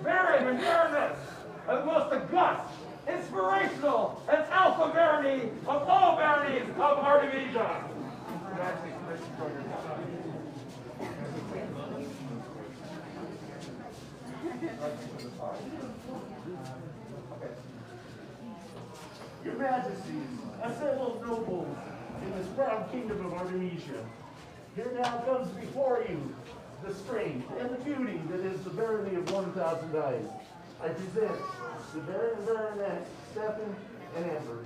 Baron and Baroness of the most august, inspirational, and alpha barony of all baronies of Artemisia. Your Majesties, assembled nobles in this proud kingdom of Artemisia, here now comes before you the strength and the beauty that is the barony of 1,000 eyes. I present the Baron and Baroness, Stefan and Amber.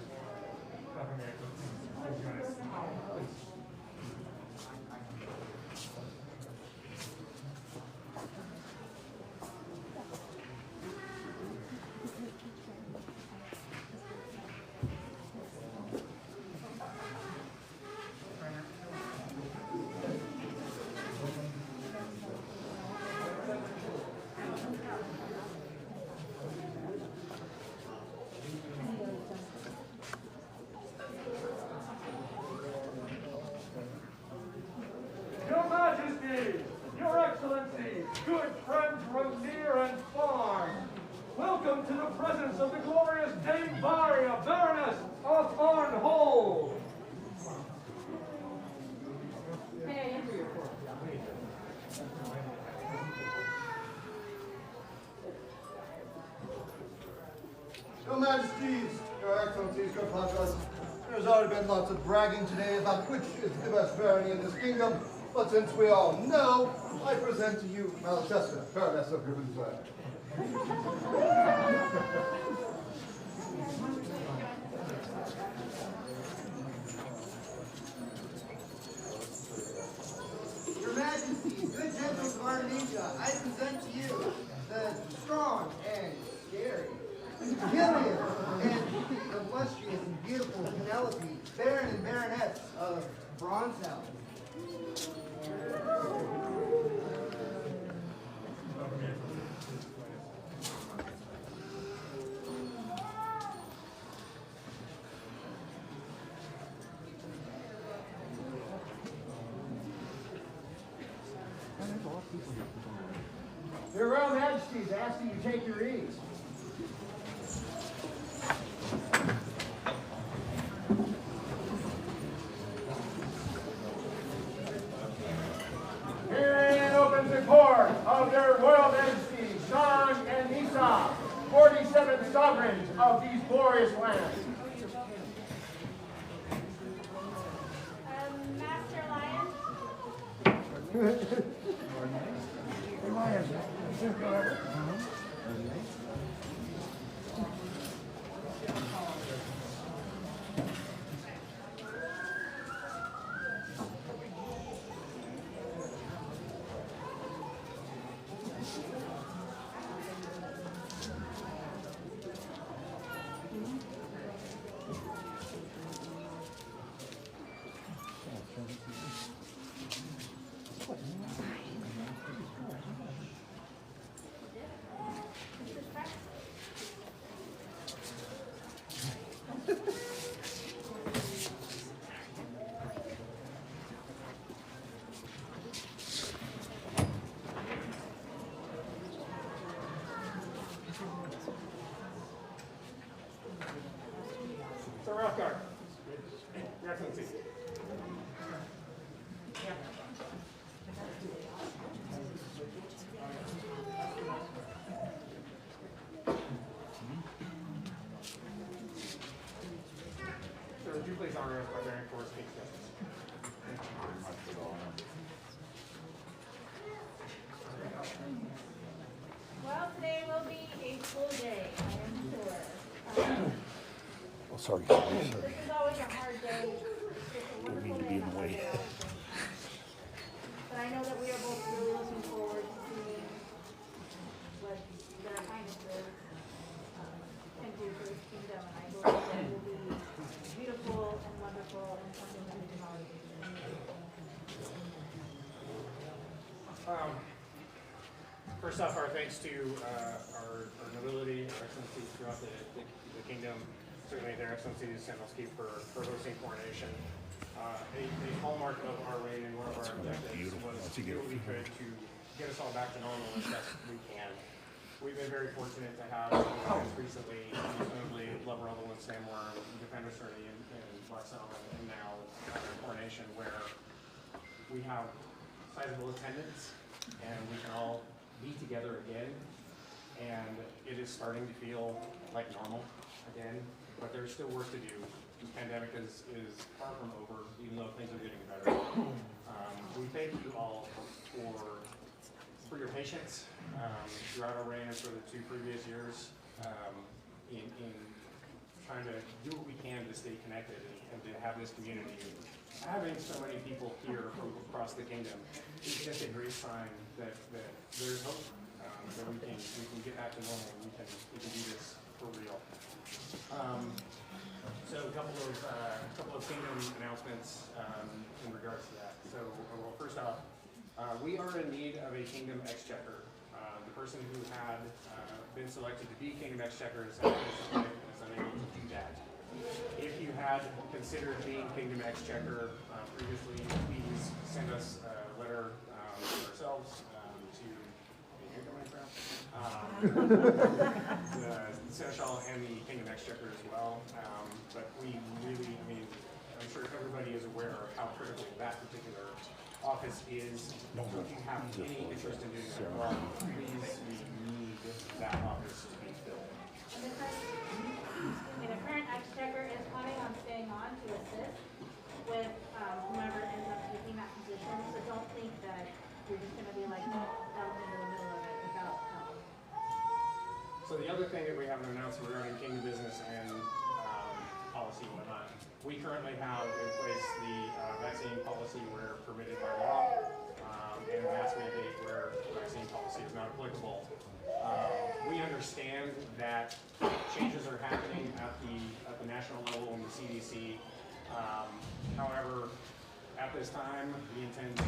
Your Majesty, Your Excellency, good friends from near and far, welcome to the presence of the glorious Dame Varia, Baroness of Arnhold. May I enter your court? Your Majesties, Your Excellencies, Your Patras, there's already been lots of bragging today about which is the best barony in this kingdom, but since we all know, I present to you Malchester, Baroness of Griffensway. Your Majesty, good gentles of Artemisia, I present to you the strong and scary, Gillian, and the illustrious and beautiful Penelope, Baron and Baroness of Bronzehouse. Your Royal Majesties, asking you to take your ease. Herein opens the court of their Royal Majesties, Sean and Nisa, 47 sovereigns of these glorious lands. Master Lion? Sir Rothgar, Your Excellency. Sir, would you please honor us by bearing forth King's justice? Well, today will be a full day, I am sure. Oh, sorry. This is always a hard day. It's a wonderful day. in the way. But I know that we are both really looking forward to seeing what their highness can do for this kingdom. And I believe that it will be beautiful and wonderful and something that we can all use. First off, our thanks to our nobility, our excellencies throughout the kingdom, certainly their excellencies, Sentinels for hosting Coronation. A hallmark of our reign and one of our objectives was to do what we could to get us all back to normal as best we can. we've been very fortunate to have events recently, notably Love Rebel and Sandworm, Defender Journey in Barcelona, and now Coronation, where we have sizable attendance and we can all be together again. And it is starting to feel like normal again, but there's still work to do. The pandemic is far from over, even though things are getting better. We thank you all for your patience throughout our reign for the 2 previous years in trying to do what we can to stay connected and to have this community. Having so many people here from across the kingdom is just a great sign that there's hope. That we can get back to normal. We can do this for real. So a couple of kingdom announcements in regards to that. So well, first off, we are in need of a kingdom exchequer. The person who had been selected to be kingdom exchequer is unable to do that. If you had considered being kingdom exchequer previously, please send us a letter to ourselves. The Seneschal and the Kingdom Exchequer as well. But we really, I mean, I'm sure everybody is aware of how critical that particular office is. So if you have any interest in doing that, well, please, we need that office to be filled. The current exchequer is planning on staying on to assist with whomever ends up taking that position. So don't think that you're just going to be like dumped into the middle of it without help. So the other thing that we haven't announced regarding kingdom business and policy and whatnot, we currently have in place the vaccine policy where permitted by law, and a mask mandate where vaccine policy is not applicable. We understand that changes are happening at the national level in the CDC. However, at this time, we intend to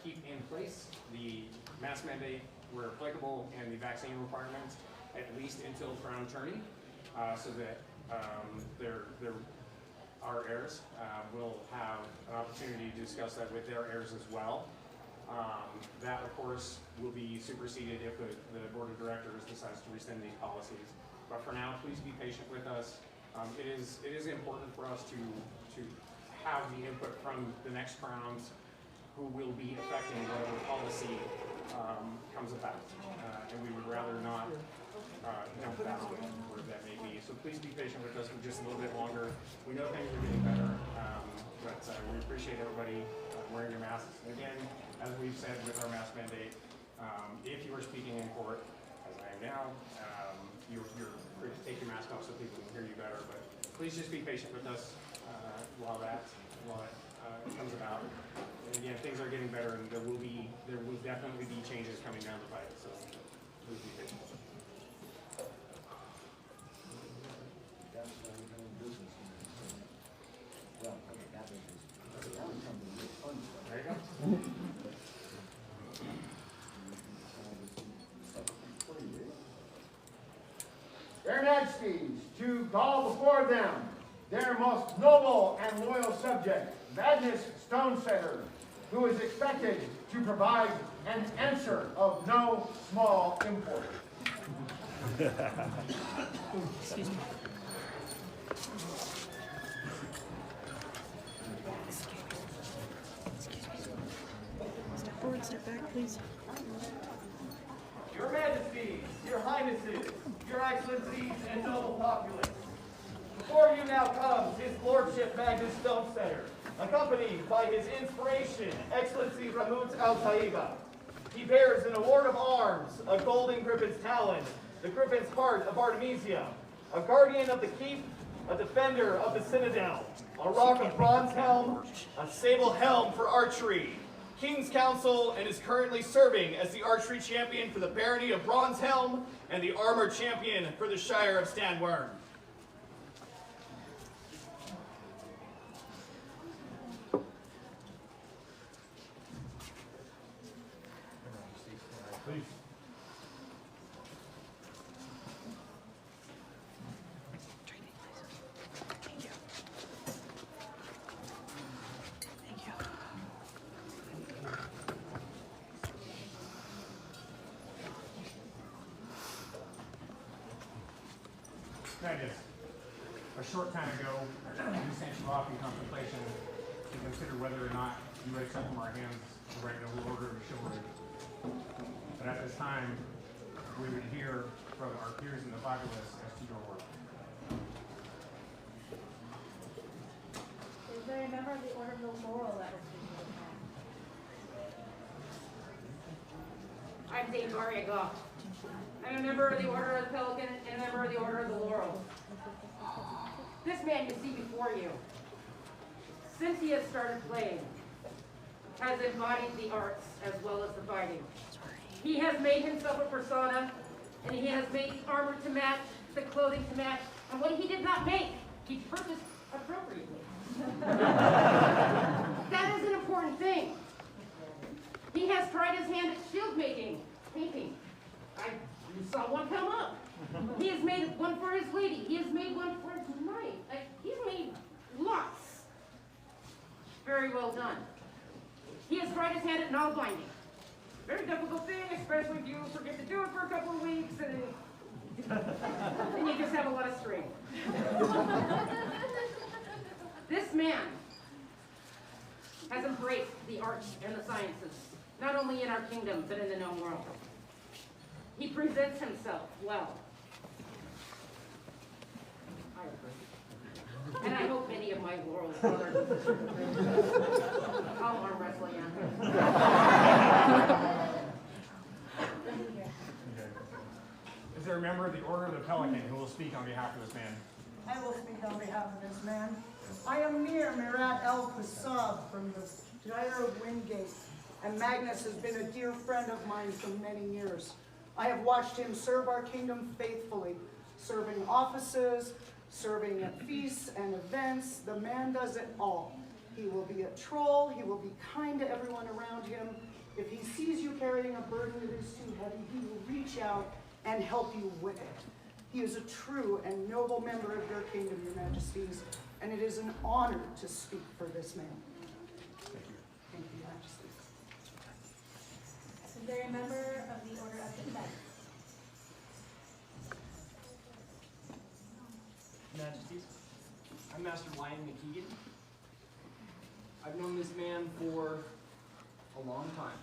keep in place the mask mandate where applicable and the vaccine requirements at least until crown tourney, so that our heirs will have an opportunity to discuss that with their heirs as well. That, of course, will be superseded if the board of directors decides to rescind these policies. But for now, please be patient with us. It is important for us to have the input from the next crowns who will be affecting whatever policy comes about. And we would rather not jump that on where that may be. So please be patient with us for just a little bit longer. We know things are getting better, but we appreciate everybody wearing your masks. And again, as we've said with our mask mandate, if you are speaking in court, as I am now, you're free to take your mask off so people can hear you better. But please just be patient with us while it comes about. And again, things are getting better, and there will definitely be changes coming down the pipe. So please be patient. There you go. Their Majesties, to call before them their most noble and loyal subject, Magnus Stonesetter, who is expected to provide an answer of no small import. Excuse me. Step forward, step back, please. Your Majesties, Your Highnesses, Your Excellencies, and noble populace. Before you now comes His Lordship Magnus Stonesetter, accompanied by His Inspiration, Excellency Ramut Al-Taiba. He bears an award of arms, a golden griffin's talon, the griffin's heart of Artemisia, a guardian of the keep, a defender of the citadel, a rock of bronze helm, a sable helm for archery, King's Counsel, and is currently serving as the archery champion for the Barony of Bronze Helm and the armor champion for the Shire of Stanworm. Please. Thank you. Thank you. Magnus, a short time ago, we sent you off in contemplation to consider whether or not you would accept from our hands the right noble order of chivalry. But at this time, we would hear from our peers in the populace as to your work. Is there a member of the Order of the Laurel that will speak to this man? I'm Dame Barony. I'm a member of the Order of the Pelican and a member of the Order of the Laurel. This man you see before you, since he has started playing, has embodied the arts as well as the fighting. He has made himself a persona, and he has made the armor to match, the clothing to match, and what he did not make, he purchased appropriately. That is an important thing. He has tried his hand at shield making, painting. You saw one come up. He has made one for his lady. He has made one for his knight. He's made lots. Very well done. He has tried his hand at knob binding. Very difficult thing, especially if you forget to do it for a couple of weeks and you just have a lot of string. This man has embraced the arts and the sciences, not only in our kingdom, but in the known world. He presents himself well. I agree. And I hope many of my laurels are. I'll arm wrestle you. Is there a member of the Order of the Pelican who will speak on behalf of this man? I will speak on behalf of this man. I am Mir Mirat El Qasab from the Gyre of Wingate, and Magnus has been a dear friend of mine for many years. I have watched him serve our kingdom faithfully, serving offices, serving at feasts and events. The man does it all. He will be a troll. He will be kind to everyone around him. If he sees you carrying a burden that is too heavy, he will reach out and help you with it. He is a true and noble member of your kingdom, your majesties, and it is an honor to speak for this man. Thank you. Thank you, your majesties. Is there a member of the Order of the Knights? Majesties, I'm Master Lion McKeegan. I've known this man for a long time.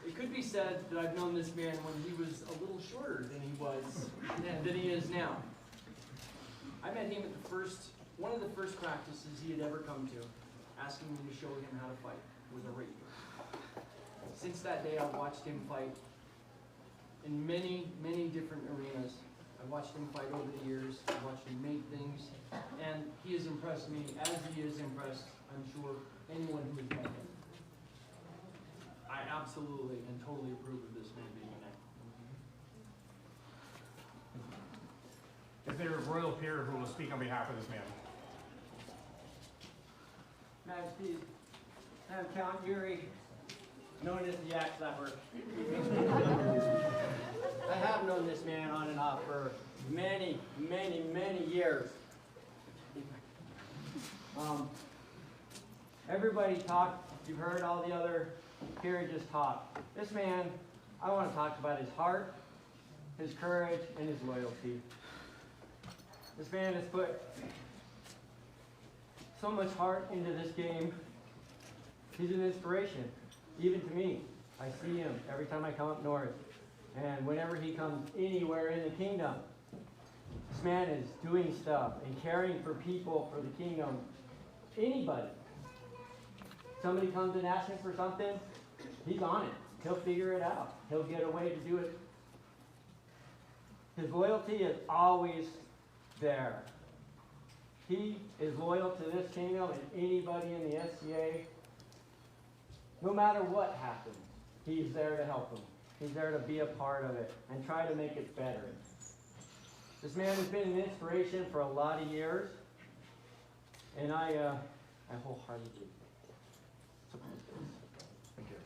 It could be said that I've known this man when he was a little shorter than he is now. I met him at one of the first practices he had ever come to, asking me to show him how to fight with a rapier. Since that day, I've watched him fight in many, many different arenas. I've watched him fight over the years. I've watched him make things, and he has impressed me as he has impressed, I'm sure, anyone who has met him. I absolutely and totally approve of this man being a knight. Is there a royal peer who will speak on behalf of this man? Majesty, I am Count Yuri, known as the Axe Leper. I have known this man on and off for many, many, many years. Everybody talked, you've heard all the other peerages talk. This man, I want to talk about his heart, his courage, and his loyalty. This man has put so much heart into this game. He's an inspiration, even to me. I see him every time I come up north. And whenever he comes anywhere in the kingdom, this man is doing stuff and caring for people, for the kingdom. Anybody. Somebody comes and asks him for something, he's on it. He'll figure it out. He'll get a way to do it. His loyalty is always there. He is loyal to this kingdom and anybody in the SCA. No matter what happens, he's there to help them. He's there to be a part of it and try to make it better. This man has been an inspiration for a lot of years, and I wholeheartedly support this. Thank you.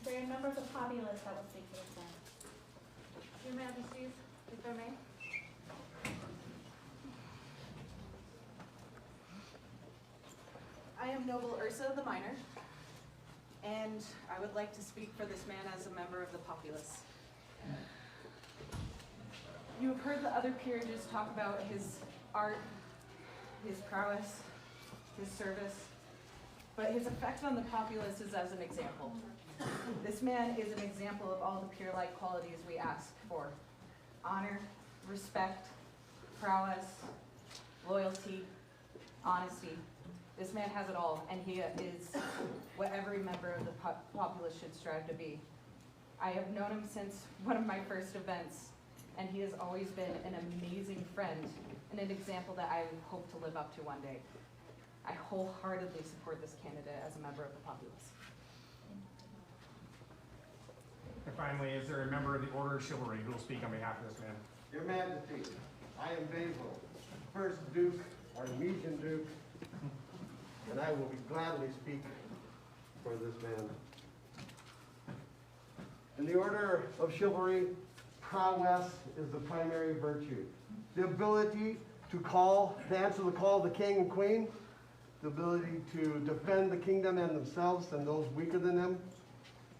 Is there a member of the populace that will speak to this man? Your Majesties, if I may. I am Noble Ursa the Minor. and I would like to speak for this man as a member of the populace. You have heard the other peerages talk about his art, his prowess, his service, but his effect on the populace is as an example. This man is an example of all the peer-like qualities we ask for: honor, respect, prowess, loyalty, honesty. This man has it all, and he is what every member of the populace should strive to be. I have known him since one of my first events, and he has always been an amazing friend and an example that I hope to live up to one day. I wholeheartedly support this candidate as a member of the populace. And finally, is there a member of the Order of Chivalry who will speak on behalf of this man? Your Majesty, I am Basil, first Duke, Artemisian Duke, and I will be gladly speak for this man. In the Order of Chivalry, prowess is the primary virtue. The ability to answer the call of the king and queen, the ability to defend the kingdom and themselves and those weaker than them,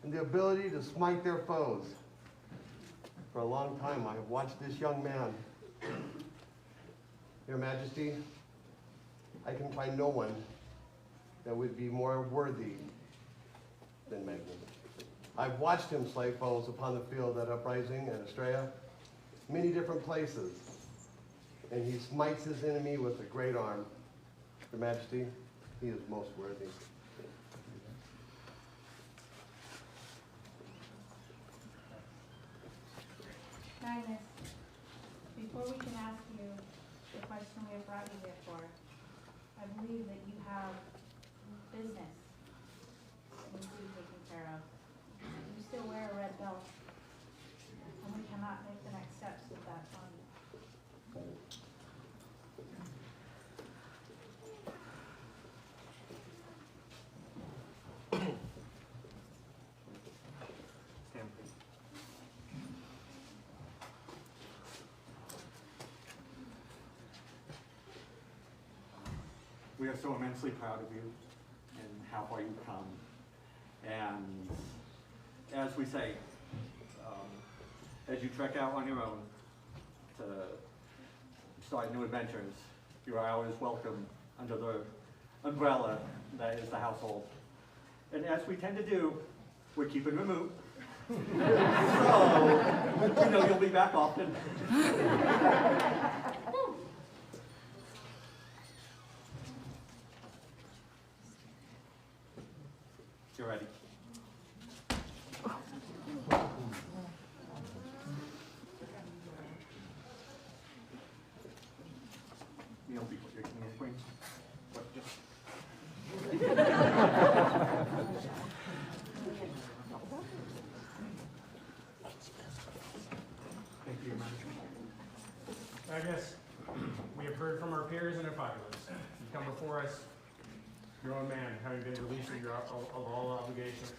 and the ability to smite their foes. For a long time, I have watched this young man. Your Majesty, I can find no one that would be more worthy than Magnus. I've watched him slay foes upon the field at Uprising and Estrella, many different places, and he smites his enemy with a great arm. Your Majesty, he is most worthy. Magnus, before we can ask you the question we have brought you here for, I believe that you have business that needs to be taken care of. You still wear a red belt, and we cannot make the next steps with that on you. We are so immensely proud of you and how far you've come. And as we say, as you trek out on your own to start new adventures, you are always welcome under the umbrella that is the household. And as we tend to do, we're keeping remote. So, you know you'll be back often. You're ready. Kneel before your king and queen. What, just... Thank you, Magnus, we have heard from our peers and our populace. You come before us, your own man, having been released of all obligations.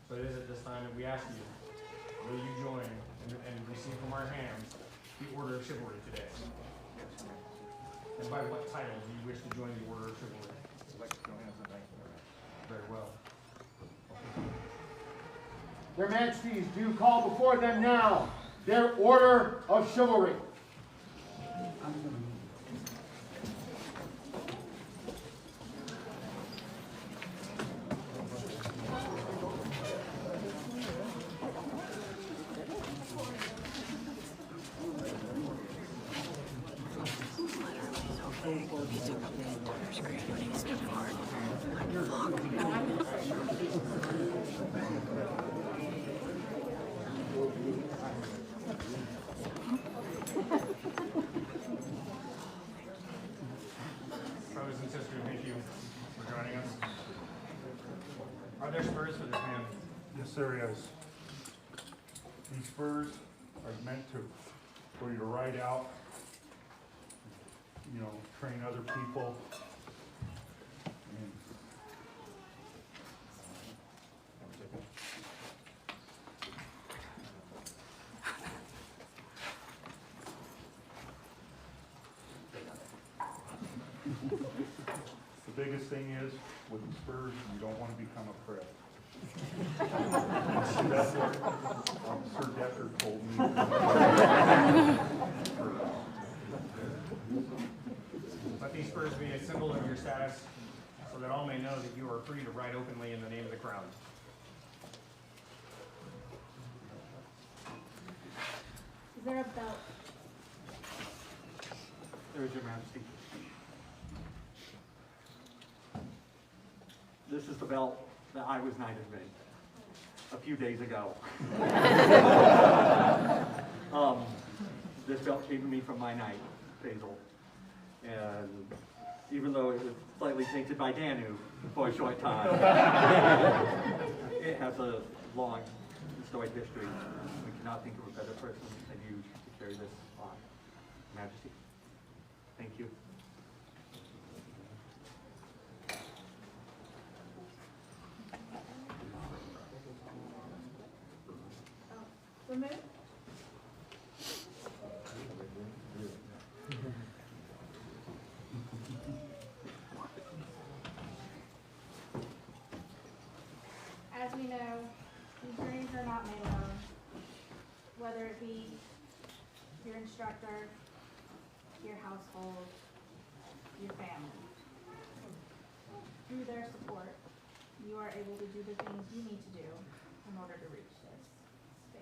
So it is at this time that we ask you, will you join and receive from our hands the Order of Chivalry today? And by what title do you wish to join the Order of Chivalry? Very well. Their Majesties do call before them now their Order of Chivalry. Brothers and sisters, thank you for joining us. Are there spurs for this man? Yes, there is. These spurs are meant for you to ride out, you know, train other people. And, the biggest thing is, with the spurs, you don't want to become a prey. That's what Sir Decker told me. Let these spurs be a symbol of your status, so that all may know that you are free to ride openly in the name of the crown. Is there a belt? There is, Your Majesty. This is the belt that I was knighted in a few days ago. This belt came to me from my knight, Basil. And even though it was slightly tainted by Danu for a short time, it has a long historic history. We cannot think of a better person than you to carry this on. Majesty, thank you. Remove? As we know, these journeys are not made alone, whether it be your instructor, your household, your family. Through their support, you are able to do the things you need to do in order to reach this space.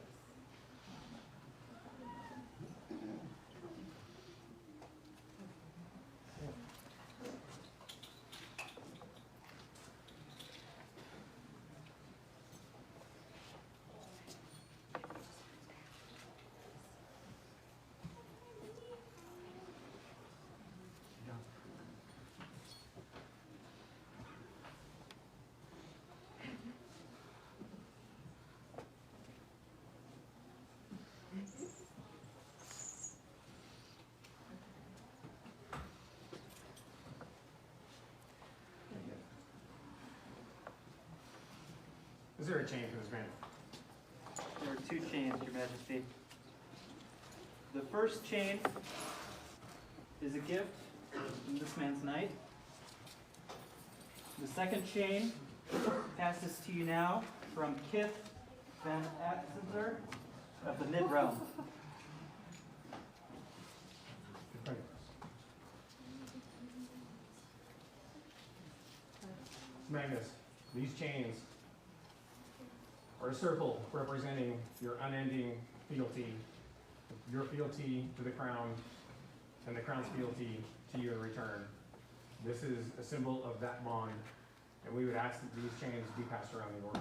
Is there a chain for this man? There are 2 chains, Your Majesty. The first chain is a gift from this man's knight. The second chain passes to you now from Kith Van Atzenzer of the Mid-Realm. Magnus, these chains are a circle representing your unending fealty, your fealty to the crown, and the crown's fealty to you in return. This is a symbol of that bond, and we would ask that these chains be passed around the order.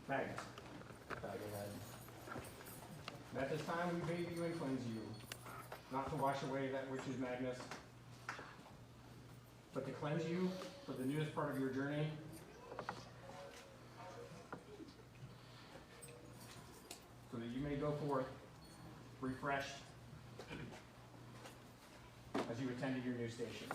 Magnus, at this time we bathe you and cleanse you, not to wash away that which is Magnus, but to cleanse you for the newest part of your journey, so that you may go forth refreshed as you attend to your new station.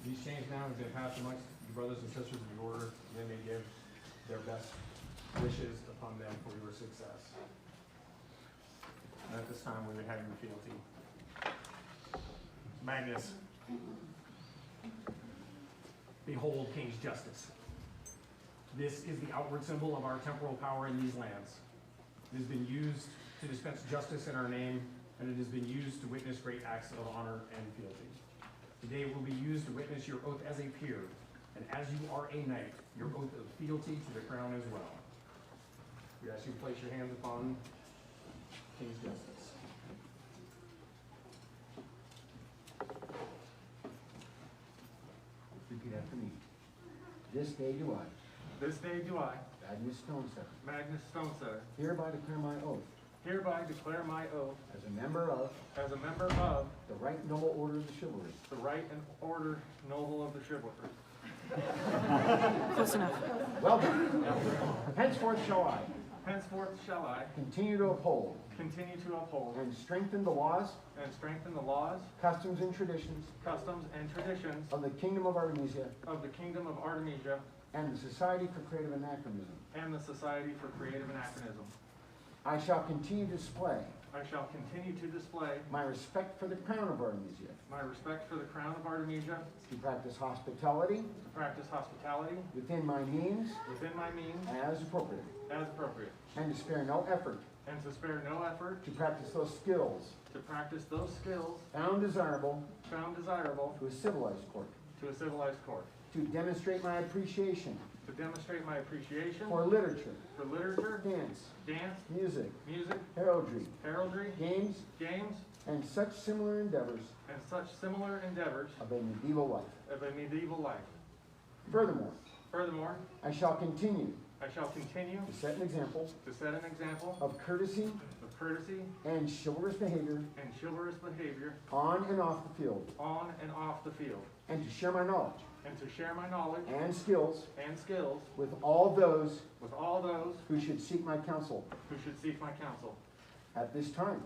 These chains now have been passed amongst you brothers and sisters of the order. They may give their best wishes upon them for your success. And at this time, we would have your fealty. Magnus, behold King's justice. This is the outward symbol of our temporal power in these lands. It has been used to dispense justice in our name, and it has been used to witness great acts of honor and fealty. Today it will be used to witness your oath as a peer, and as you are a knight, your oath of fealty to the crown as well. We ask you to place your hands upon King's justice. Repeat after me. This day do I, This day do I, Magnus Stonesetter, Magnus Stonesetter, hereby declare my oath hereby declare my oath as a member of as a member of the right noble order of the chivalry. the right and order noble of the chivalry. Close enough. Well done. Henceforth shall I Henceforth shall I continue to uphold continue to uphold and strengthen the laws, customs, and traditions of the Kingdom of Artemisia of the Kingdom of Artemisia and the Society for Creative Anachronism. and the Society for Creative Anachronism. I shall continue to display I shall continue to display my respect for the Crown of Artemisia, my respect for the Crown of Artemisia, to practice hospitality to practice hospitality within my means as appropriate, and to spare no effort and to spare no effort to practice those skills found desirable to a civilized court, to demonstrate my appreciation for literature, dance, music, heraldry, games, and such similar endeavors of a medieval life. Furthermore, I shall continue to set an example of courtesy and chivalrous behavior on and off the field, and to share my knowledge and skills with all those who should seek my counsel. At this time,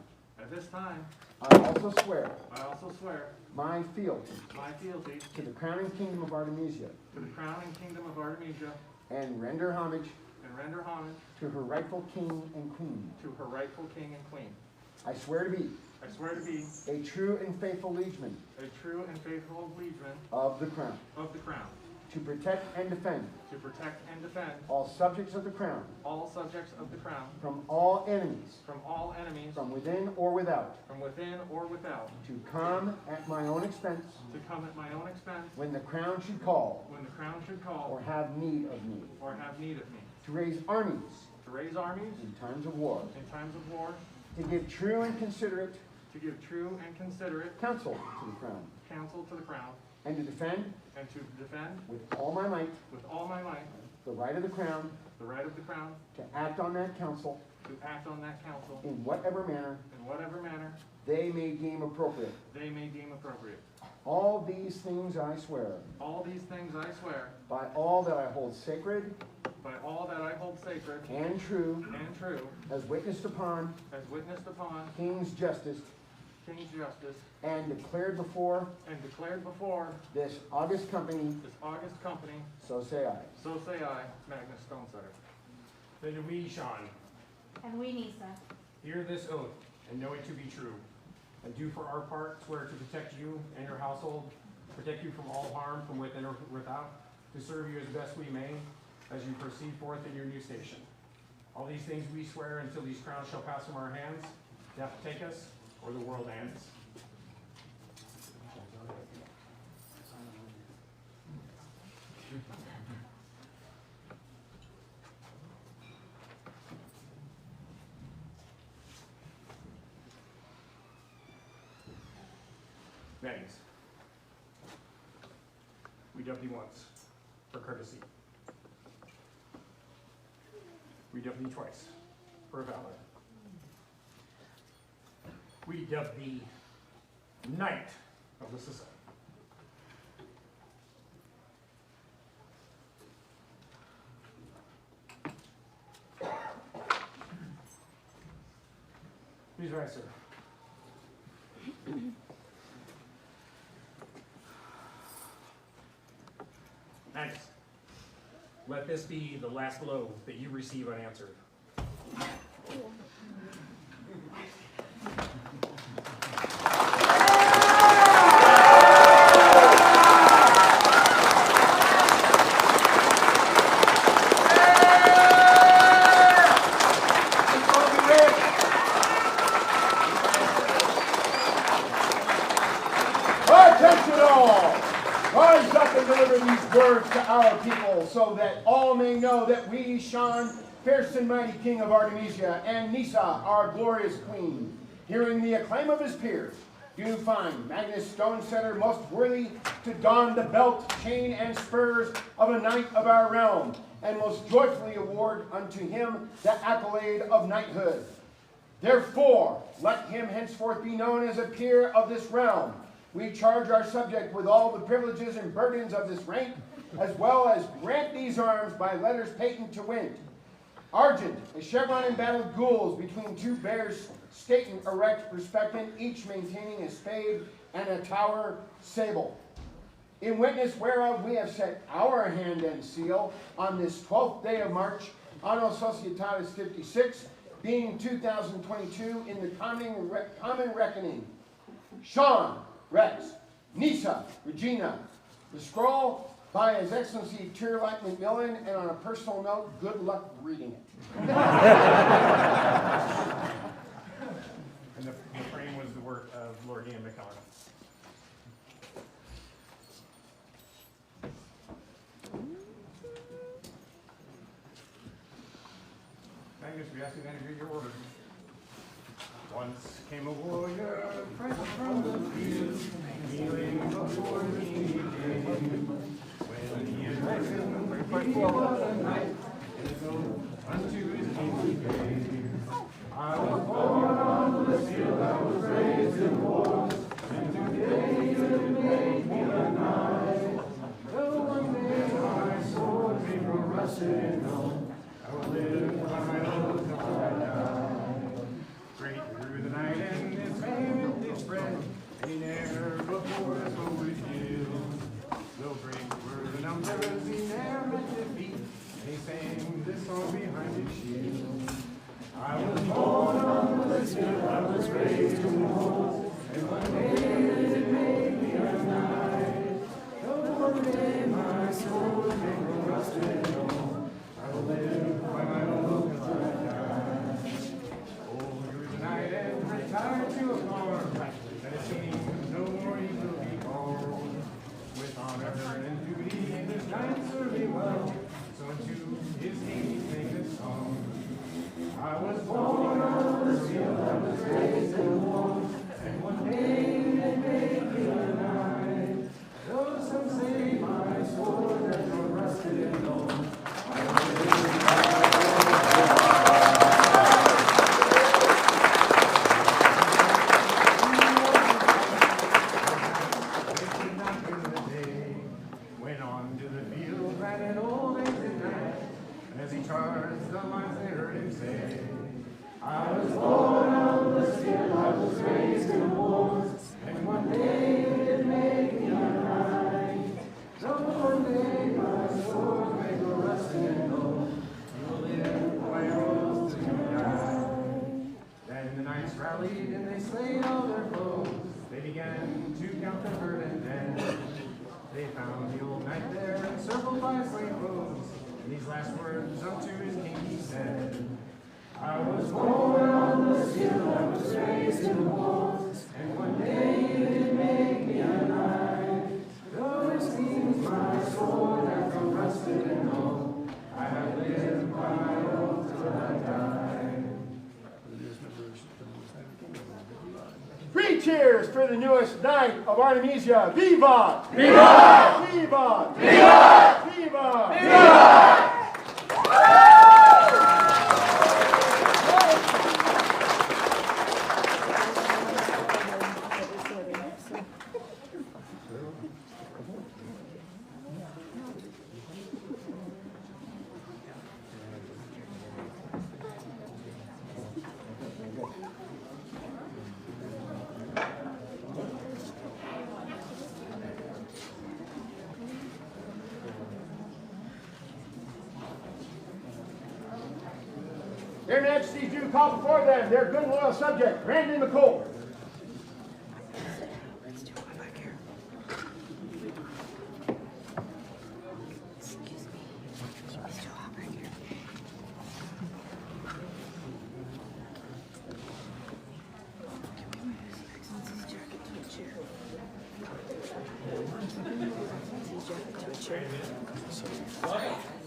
I also swear my fealty to the Crown and Kingdom of Artemisia, and render homage to her rightful king and queen. I swear to be a true and faithful liegeman of the Crown, to protect and defend all subjects of the Crown from all enemies, from within or without, to come at my own expense when the Crown should call or have need of me, to raise armies in times of war, to give true and considerate counsel to the Crown, and to defend with all my might the right of the Crown to act on that counsel in whatever manner they may deem appropriate. All these things I swear by all that I hold sacred and true as witnessed upon King's justice and declared before this august company, so say I. Magnus Stonesetter. Then do we, Sean, And we, Nisa, hear this oath and know it to be true, and do for our part swear to protect you and your household, protect you from all harm from within or without, to serve you as best we may as you proceed forth in your new station. All these things we swear until these crowns shall pass from our hands, death take us, or the world ends. Magnus, we dub thee once for courtesy. We dub thee twice for valor. We dub thee Knight of the Society. Please rise, sir. Magnus, let this be the last blow that you receive unanswered. Attention all! Rise up and deliver these words to our people so that all may know that we, Sean, fierce and mighty King of Artemisia, and Nisa, our glorious queen, hearing the acclaim of his peers, do find Magnus Stonesetter most worthy to don the belt, chain, and spurs of a knight of our realm, and most joyfully award unto him the accolade of knighthood. Therefore, let him henceforth be known as a peer of this realm. We charge our subject with all the privileges and burdens of this rank, as well as grant these arms by letters patent to win. Argent, a chevron embattled gules between two bears staten erect respectant, each maintaining a spade and a tower sable. In witness whereof we have set our hand and seal on this 12th day of March, Anno Societatis 56, being 2022 in the common reckoning. Sean, Rex, Nisa, Regina. The scroll by His Excellency Tyrlite Macmillan, and on a personal note, good luck reading it. And the frame was the work of Lord Ian McConnell. Magnus, we ask you to enter your order. Once came a warrior, fresh from the field, kneeling before the king. When he had risen, he was a knight, his oath unto his king he gave. I was born on the field, I was raised in wars, and today you made me a knight. Though one day my sword may grow rusted and old, I will live by my oath till I die. Great through the night and his fame did spread, and he ne'er before spoke with you. Though great were the numbers, he ne'er met defeat, and he sang this song behind his shield. I was born on this hill, I was raised in wars, and one day it made me a knight. Though one day my soul may grow rusted and old, I will live by my oath till I die. Oh, through the night and retired to a farm, and it seems no more he will be called. With honor and duty, this knight served me well, so unto his king he sang this song. I was born on the field, I was raised in war, and one day they made me a knight. Though some say my sword has grown rusted and old, I will went on to the field, ran an old aged knight, and as he charged the lines they heard him say, I was born on the field, I was raised in wars, and one day it made me a knight. Though one day my sword may grow rusted and old, I will live by oath till you die. Then the knights rallied and they slayed all their foes. They began to count the hurt and then they found the old knight there encircled by slain foes. And these last words unto his king he said, I was born on the field, I was raised in wars, and one day it made me a knight. Though it seems my sword has grown rusted and old, I have lived by my oath till I die. Three cheers for the newest knight of Artemisia. Viva! Viva! Viva! Viva! Viva! Viva! Their Majesties do call before them their good and loyal subject, Brandon McCool.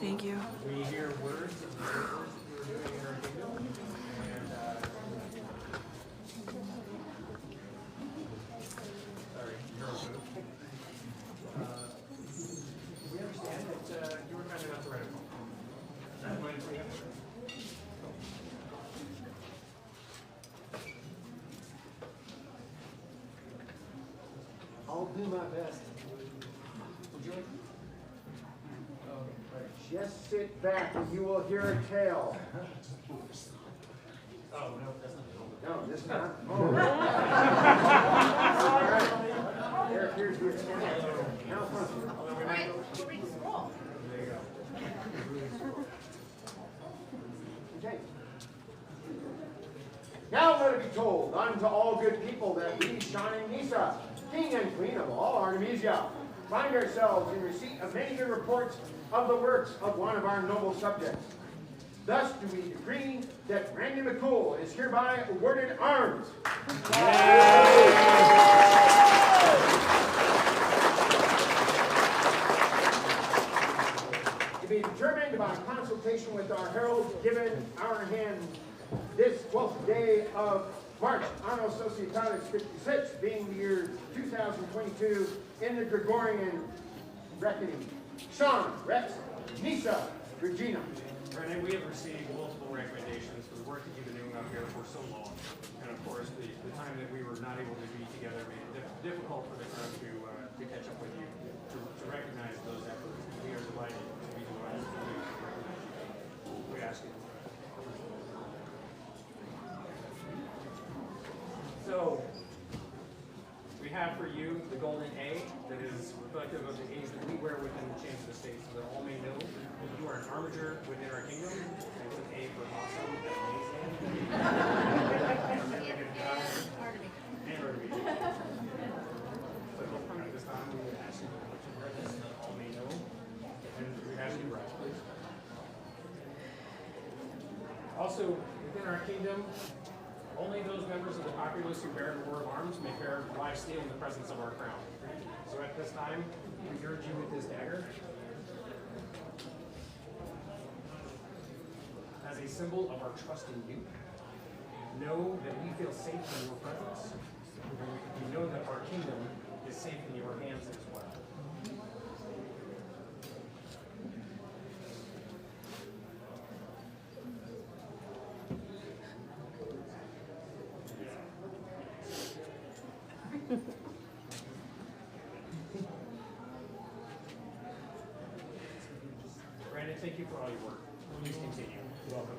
Thank you. We hear words of the words that you were doing in our kingdom, and sorry, you're okay. We understand that you were kind enough to write a poem. Mind if we have it? I'll do my best. Would you like? Just sit back and you will hear a tale. Oh, no, that's not. No, this is not. Oh. All right. Here's your tale. Now, All right, we'll read the scroll. There you go. okay. Now let it be told unto all good people that we, Sean and Nisa, King and Queen of all Artemisia, find ourselves in receipt of many good reports of the works of one of our noble subjects. Thus do we decree that Brandon McCool is hereby awarded arms. To be determined by consultation with our heralds given our hand this 12th day of March, Anno Societatis 56, being the year 2022 in the Gregorian reckoning. Sean, Rex, Nisa, Regina. Brennan, we have received multiple recommendations for the work that you've been doing up here for so long. And of course, the time that we were not able to be together made it difficult for the crowd to catch up with you, to recognize those efforts. We are delighted to be doing this. We ask you. So, we have for you the golden A that is reflective of the A's that we wear within the chains of the state, so that all may know that you are an armiger within our kingdom. And it's an A for awesome, amazing. And Artemisia. So at this time, we would ask you to wear this so that all may know. And we ask you to rise, please. Also, within our kingdom, only those members of the populace who bear the war of arms may bear live steel in the presence of our crown. So at this time, we gird you with this dagger as a symbol of our trust in you. Know that we feel safe in your presence. And you know that our kingdom is safe in your hands as well. Brandon, thank you for all your work. Please continue. Welcome.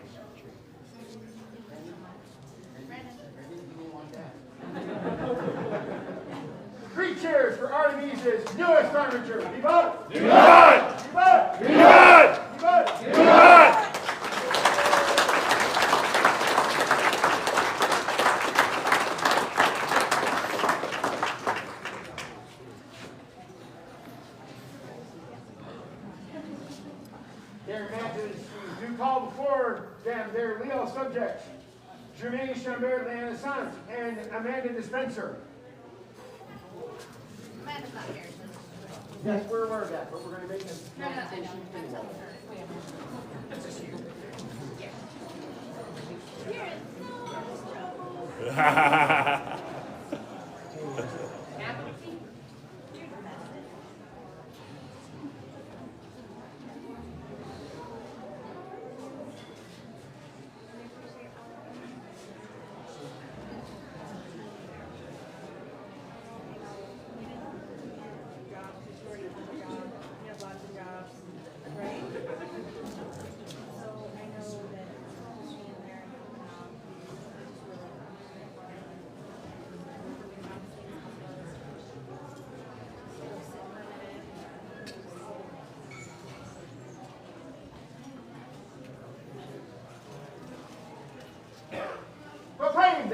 Three cheers for Artemisia's newest armature. Vivat! Vivat! Vivat! Vivat! Vivat! Vivat! Their Majesties do call before them their leal subjects, Germaine Jambert L'Innocente and Amanda Dispenser. Amanda's not here. Yes, we're aware of that, but we're going to make them. No, I know. That's just you.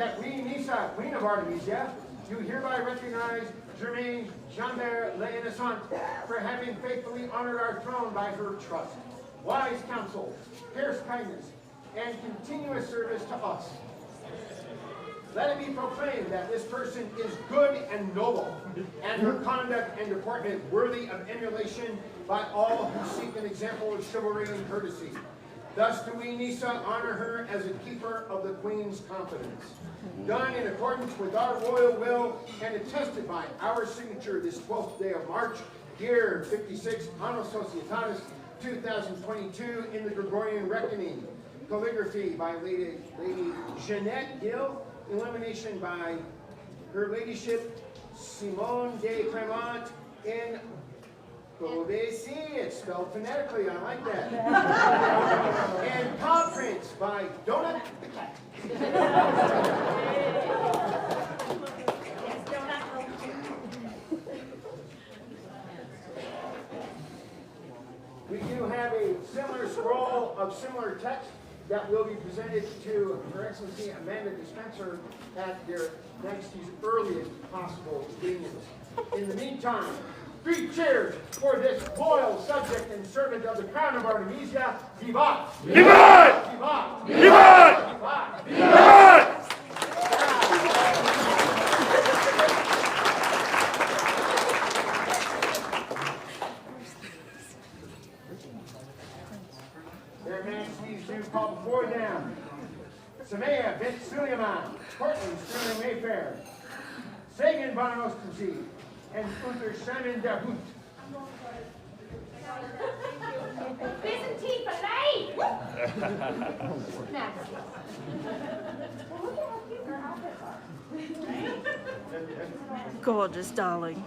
that we, Nisa, Queen of Artemisia, do hereby recognize Germaine Jambert L'Innocente for having faithfully honored our throne by her trust, wise counsel, fierce kindness, and continuous service to us. Let it be proclaimed that this person is good and noble, and her conduct and deportment worthy of emulation by all who seek an example of chivalry and courtesy. Thus do we, Nisa, honor her as a keeper of the Queen's confidence. Done in accordance with our royal will and attested by our signature this 12th day of March, year 56, Anno Societatis 2022, in the Gregorian reckoning. Calligraphy by Lady Jeanette Gill. Illumination by Her Ladyship Simone de Cremant in Beauvaisis. It's spelled phonetically, I like that. And paw prints by Donut the Cat. We do have a similar scroll of similar text that will be presented to Her Excellency Amanda Dispenser at their Majesty's earliest possible convenience. In the meantime, 3 cheers for this loyal subject and servant of the Crown of Artemisia, Vivat! Vivat! Vivat! Vivat! Vivat! Vivat! Their Majesties do call before them Samaya bint Suleiman, Portland, Sterling Mayfair, Sagan von Ostensie, and Uther Simon de Hoot. Byzantine filet! Max. Gorgeous, darling.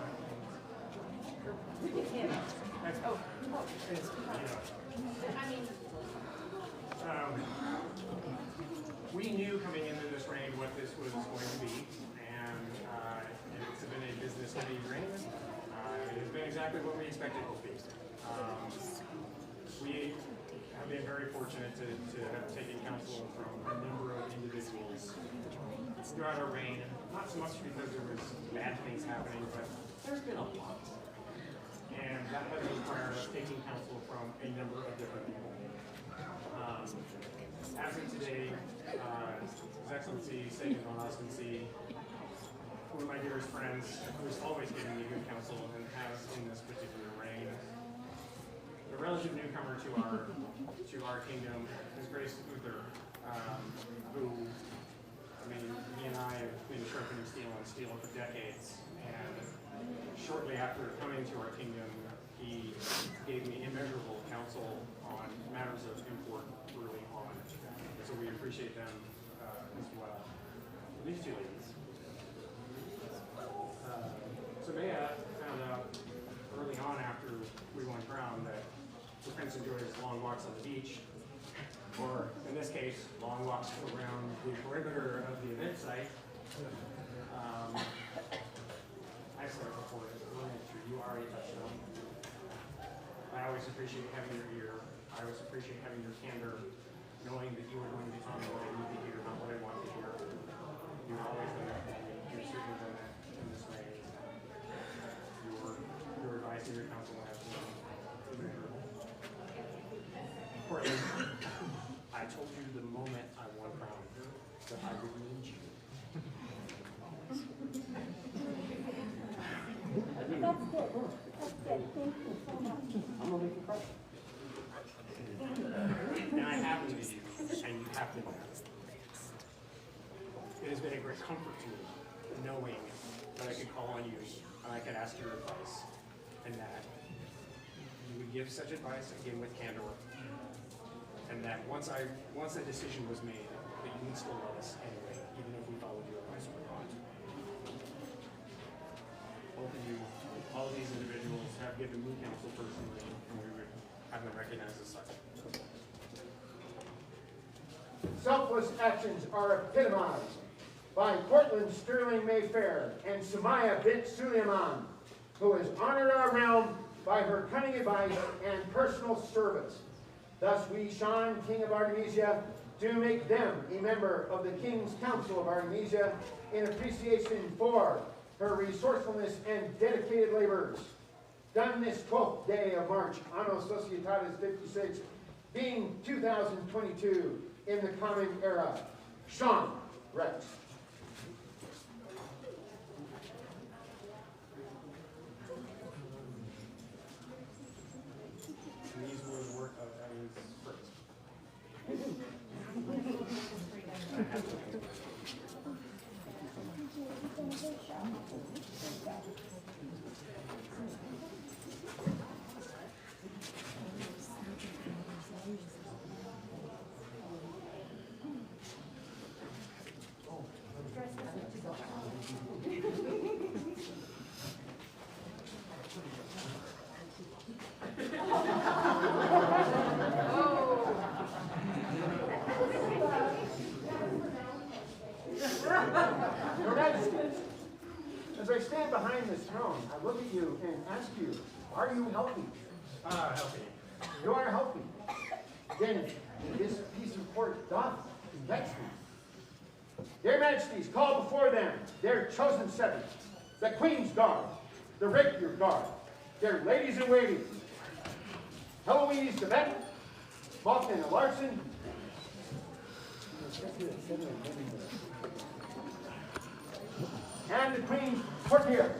We knew coming into this reign what this was going to be, and it's been a business-heavy reign. It has been exactly what we expected it to be. We have been very fortunate to have taken counsel from a number of individuals throughout our reign, not so much because there was bad things happening, but there's been a lot. And that has required us taking counsel from a number of different people. As of today, His Excellency Sagan von Ostensie, one of my dearest friends, who's always given me good counsel and has in this particular reign. The relative newcomer to our kingdom is Grace Uther, who, I mean, he and I have been sharpening steel on steel for decades, and shortly after coming to our kingdom, he gave me immeasurable counsel on matters of import early on. So we appreciate them as well. These two ladies. Samaya found out early on after we won crown that the prince enjoyed his long walks on the beach, or in this case, long walks around the perimeter of the event site. I said it before, you already touched on. I always appreciate having your ear. I always appreciate having your candor, knowing that you are going to tell me what I need to hear, not what I want to hear. You've always done that for me. You've certainly done that in this way. Your advice and your counsel has been immeasurable. Courtney, I told you the moment I won crown that I would need you. That's good. That's good. Thank you so much. I'm gonna make you cry. And I have needed you, and you have been there. It has been a great comfort to me, knowing that I could call on you, and I could ask your advice, and that you would give such advice, again with candor, and that once a decision was made, that you would still love us anyway, even if we followed your advice or not. Both of you, all of these individuals have given me counsel personally, and we would have them recognized as such. Selfless actions are epitomized by Portland Sterling Mayfair and Samaya bint Suleiman, who has honored our realm by her cunning advice and personal service. Thus we, Sean, King of Artemisia, to make them a member of the King's Council of Artemisia in appreciation for her resourcefulness and dedicated labors. Done this 12th day of March, Anno Societatis 56, being 2022 in the Common Era. Sean Rex. These will work of Eddie's first. Your Majesty, as I stand behind this throne, I look at you and ask you, are you healthy? Healthy. You are healthy. Then this piece of court doth vex me. Their Majesties, call before them their chosen seven, the Queen's Guard, the Rapier Guard, their ladies in waiting, Heloise de Beck, Malkin and Larson, and the Queen's Courtier.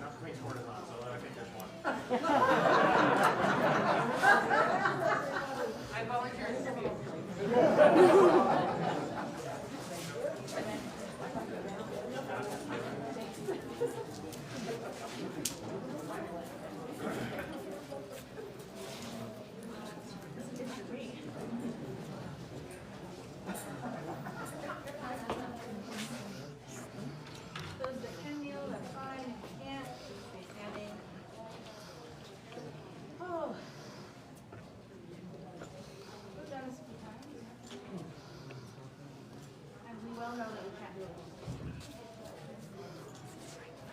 Not Queen's Courtesan, so I think there's one. I volunteer to be. Those that can kneel, that's fine. If you can't, just stay standing. Oh. We've done this a few times. And we well know that we can't do it.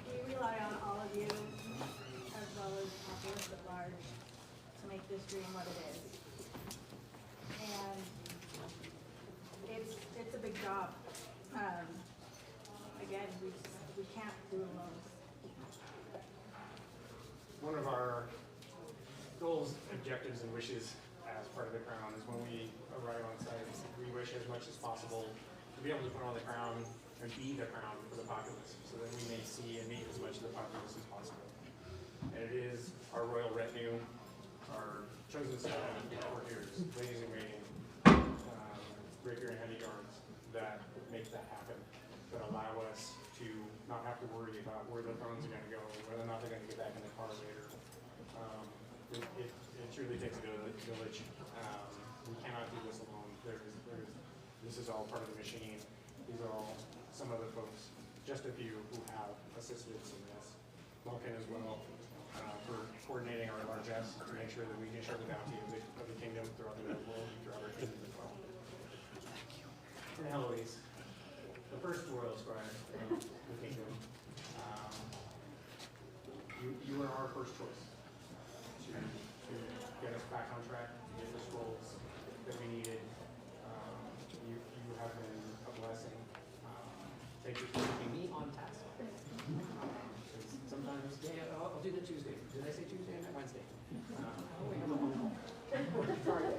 We rely on all of you, as well as populace at large, to make this dream what it is. And it's a big job. Again, we can't do it alone. One of our goals, objectives, and wishes as part of the crown is when we arrive on site, we wish as much as possible to be able to put on the crown and be the crown for the populace, so that we may see and meet as much of the populace as possible. And it is our royal retinue, our chosen seven courtiers, ladies in waiting, rapier and heavy guards that make that happen, that allow us to not have to worry about where the thrones are going to go, whether or not they're going to get back in the car later. It truly takes a village. We cannot do this alone. This is all part of the machine. These are all some other folks, just a few who have assisted us in this. Malkin as well, for coordinating our largesse to make sure that we can share the bounty of the kingdom throughout the world and throughout our kingdom as well. And Heloise, the first royal scribe of the kingdom, you were our first choice to get us back on track, to get the scrolls that we needed. You have been a blessing. Thank you for keeping me on task. Sometimes, yeah, I'll do the Tuesday. Did I say Tuesday? I meant Wednesday. Sorry.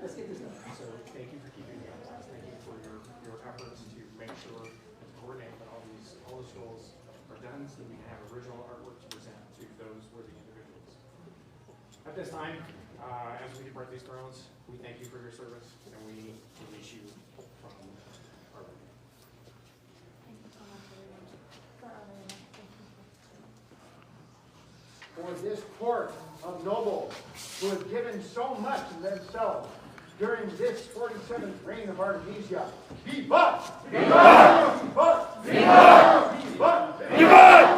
Let's get this done. So thank you for keeping me on task. Thank you for your efforts to make sure to coordinate that all the scrolls are done so that we can have original artwork to present to those worthy individuals. At this time, as we depart these thrones, we thank you for your service and we release you from our life. Thank you so much, everyone. For our very much. Thank you. For this court of nobles who have given so much of themselves during this 47th reign of Artemisia. Viva! Viva! Viva! Viva! Viva! Viva!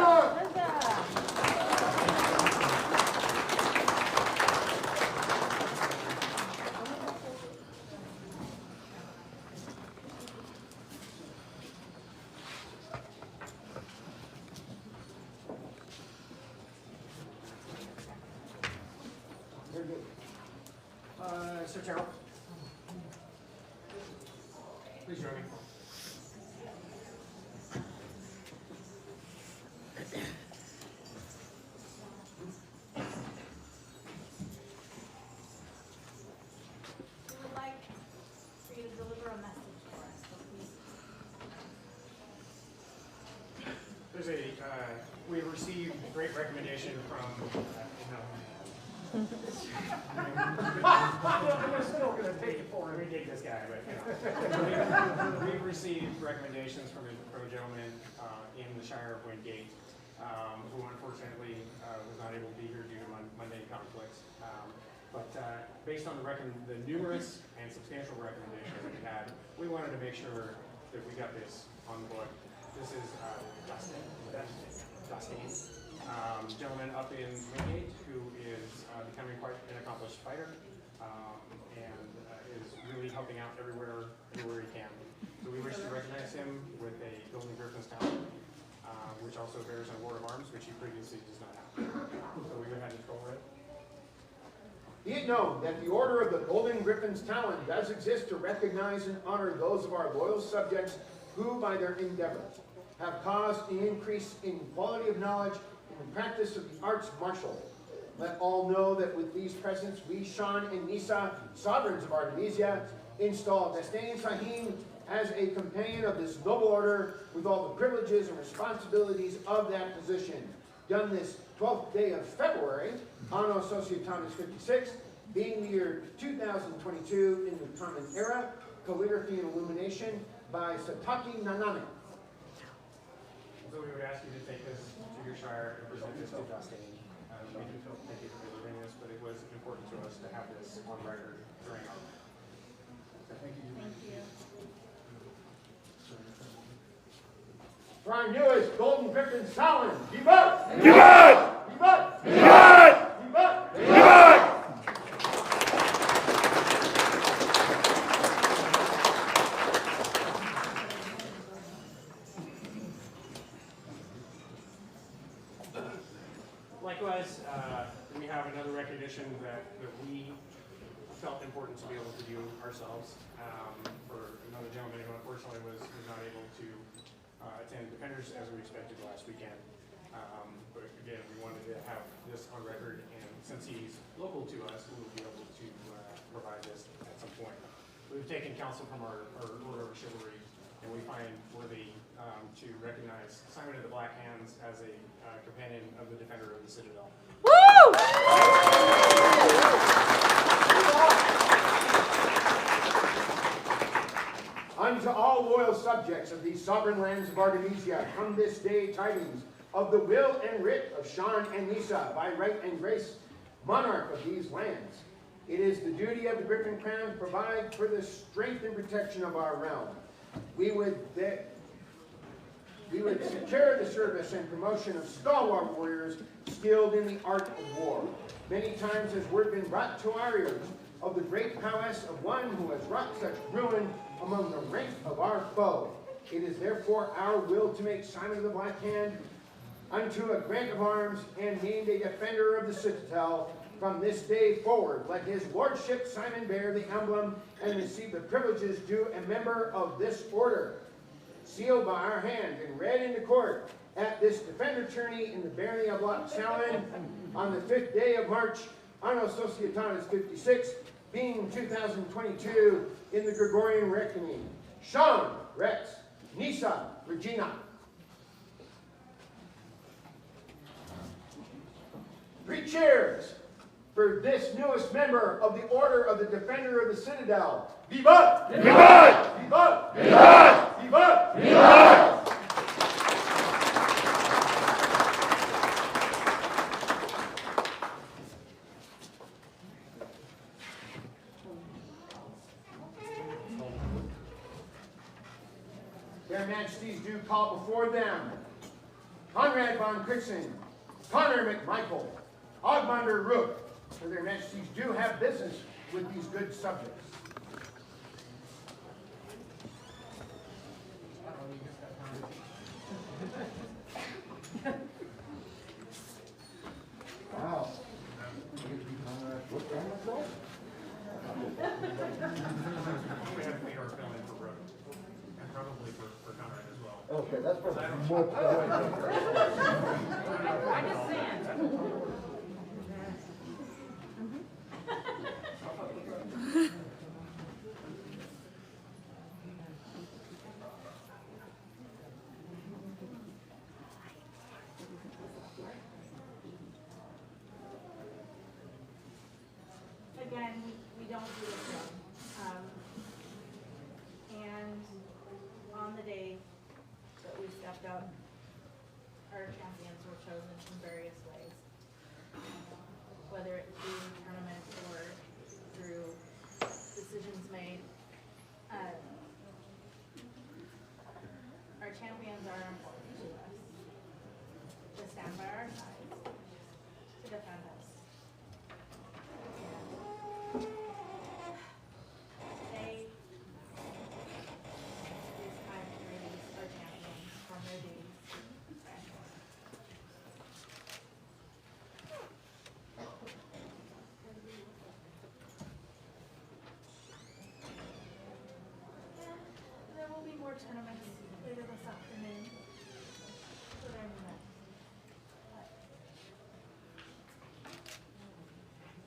Mr. Terrell. Please join me. We would like for you to deliver a message for us, so please. There's we received great recommendation from, We're still going to take it for him. we take this guy, but, we've received recommendations from a gentleman, in the Shire of Wingate, who unfortunately, was not able to be here due to mundane conflicts. But based on the numerous and substantial recommendations that we had, we wanted to make sure that we got this on the book. This is Dustin, gentleman up in Wingate who is becoming quite an accomplished fighter and is really helping out everywhere he can. So we wish to recognize him with a Golden Griffin's Talon, which also bears an Award of Arms, which he previously does not have. So we go ahead and scroll it. Be it known that the Order of the Golden Griffin's Talon does exist to recognize and honor those of our loyal subjects who, by their endeavors, have caused an increase in quality of knowledge in the practice of the arts martial. Let all know that with these presents, we, Sean and Nisa, sovereigns of Artemisia, install Destain Sahim as a companion of this noble order with all the privileges and responsibilities of that position. Done this 12th day of February, Anno Societatis 56, being the year 2022 in the Common Era, calligraphy and illumination by Sataki Naname. So we would ask you to take this to your shire and present this to Dustin. Thank you for delivering this, but it was important to us to have this on record during our. Thank you. Thank you. For our newest Golden Griffin's Talon, Vivat! Vivat! Vivat! Vivat! Vivat! Vivat! Likewise, we have another recognition that we felt important to be able to do ourselves for another gentleman who unfortunately was not able to attend Defenders as we expected last weekend. But again, we wanted to have this on record, and since he's local to us, we will be able to provide this at some point. We've taken counsel from our Order of Chivalry, and we find worthy to recognize Simon of the Black Hands as a companion of the Defender of the Citadel. Woo! Unto all loyal subjects of these sovereign lands of Artemisia, come this day tidings of the will and writ of Sean and Nisa, by right and grace, monarch of these lands. It is the duty of the Griffin Crown to provide for the strength and protection of our realm. We would secure the service and promotion of stalwart warriors skilled in the art of war. Many times has word been brought to our ears of the great prowess of one who has wrought such ruin among the rank of our foe. It is therefore our will to make Simon of the Black Hand unto a grant of arms and named a defender of the citadel. From this day forward, let his lordship Simon bear the emblem and receive the privileges due a member of this order. Sealed by our hand and read into court at this defender tourney in the Barony of Loch Salmon on the 5th day of March, Anno Societatis 56, being 2022 in the Gregorian reckoning. Sean, Rex, Nisa, Regina. 3 cheers for this newest member of the Order of the Defender of the Citadel. Vivat! Vivat! Vivat! Vivat! Vivat! Vivat! Their Majesties do call before them Conrad von Crixen, Connor McMichael, Ogmunder Rook, for their Majesties do have business with these good subjects. Wow. Okay, that's perfect. I'm just saying. Again, we don't do this well. And on the day that we stepped up, our champions were chosen in various ways. Whether it be tournament or through decisions made. Our champions are important to us, to stand by our sides, to defend us. They, these kind of communities are champions from their duties. And there will be more tournaments later this afternoon. But I'm not.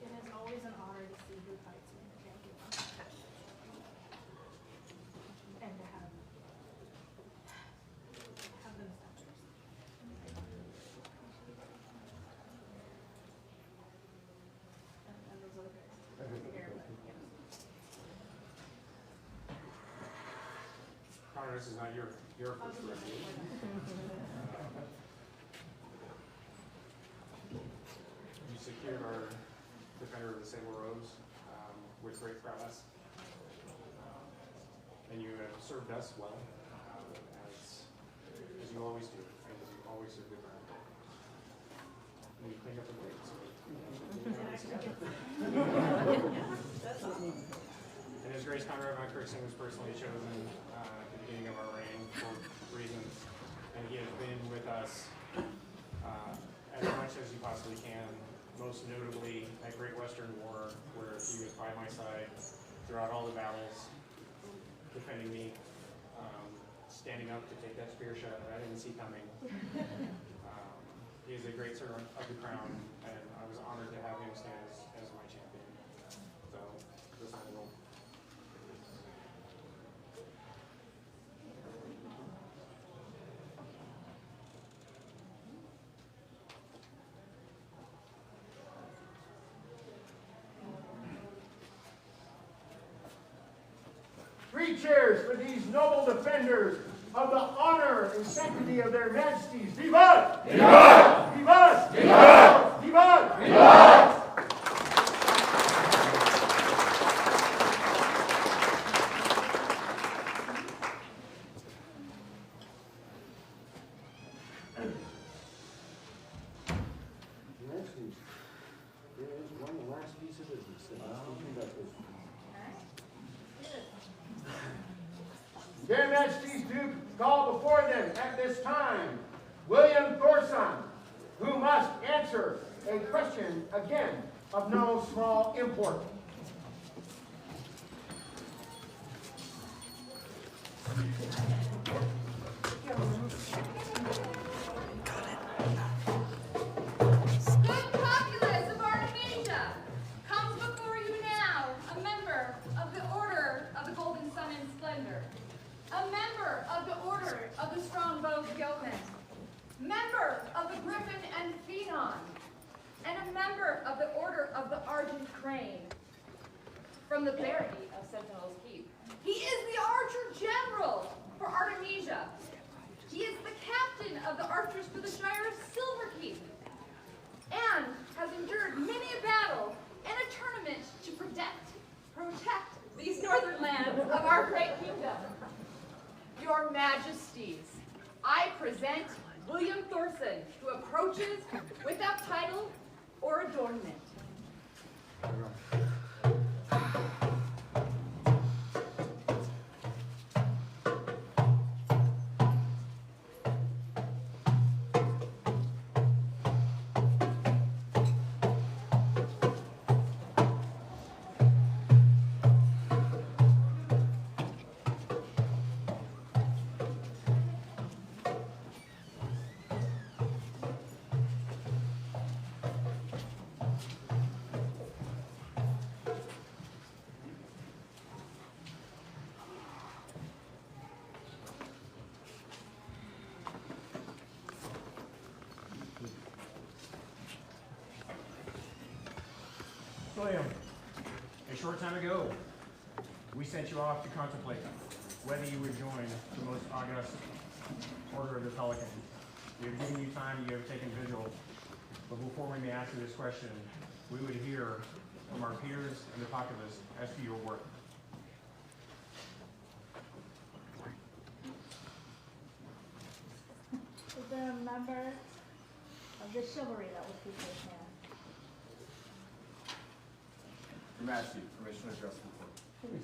It is always an honor to see who fights in the champion. And to have them centers. And those other guys. Here, but, yeah. Connor, this is not your first review. You secured our Defender of the Sable Rose with great prowess. And you have served us well, as you always do, and as you always serve the ground. And you cleaned up the blade, so and His Grace Conrad von Kirsten was personally chosen at the beginning of our reign for reasons, and he has been with us as much as he possibly can, most notably at Great Western War, where he was by my side throughout all the battles, defending me, standing up to take that spear shot that I didn't see coming. He is a great servant of the crown, and I was honored to have him stand as my champion. So, this I will. Three cheers for these noble defenders of the honor and sanctity of their majesties. Vivat! Vivat! Vivat! Vivat! Vivat! Vivat! There is one last piece of business that must be conducted. Their Majesties do call before them at this time William Thorsson, who must answer a question again of no small import. Good populace of Artemisia, comes before you now a member of the Order of the Golden Sun and Splendor, a member of the Order of the Strong-Bowed Yeomen, member of the Griffin and Phenon, and a member of the Order of the Argent Crane, from the Barony of Sentinels Keep. He is the Archer General for Artemisia. He is the captain of the archers for the Shire of Silverkeep, and has endured many a battle and a tournament to protect these northern lands of our great kingdom. Your Majesties, I present William Thorsson, who approaches without title or adornment. William, a short time ago, we sent you off to contemplate whether you would join the most august order of the Pelican. We have given you time, you have taken vigil, but before we may ask you this question, we would hear from our peers and the populace as to your work. Is there a member of the chivalry that will speak this man? Your Majesty, permission to address the court. Please.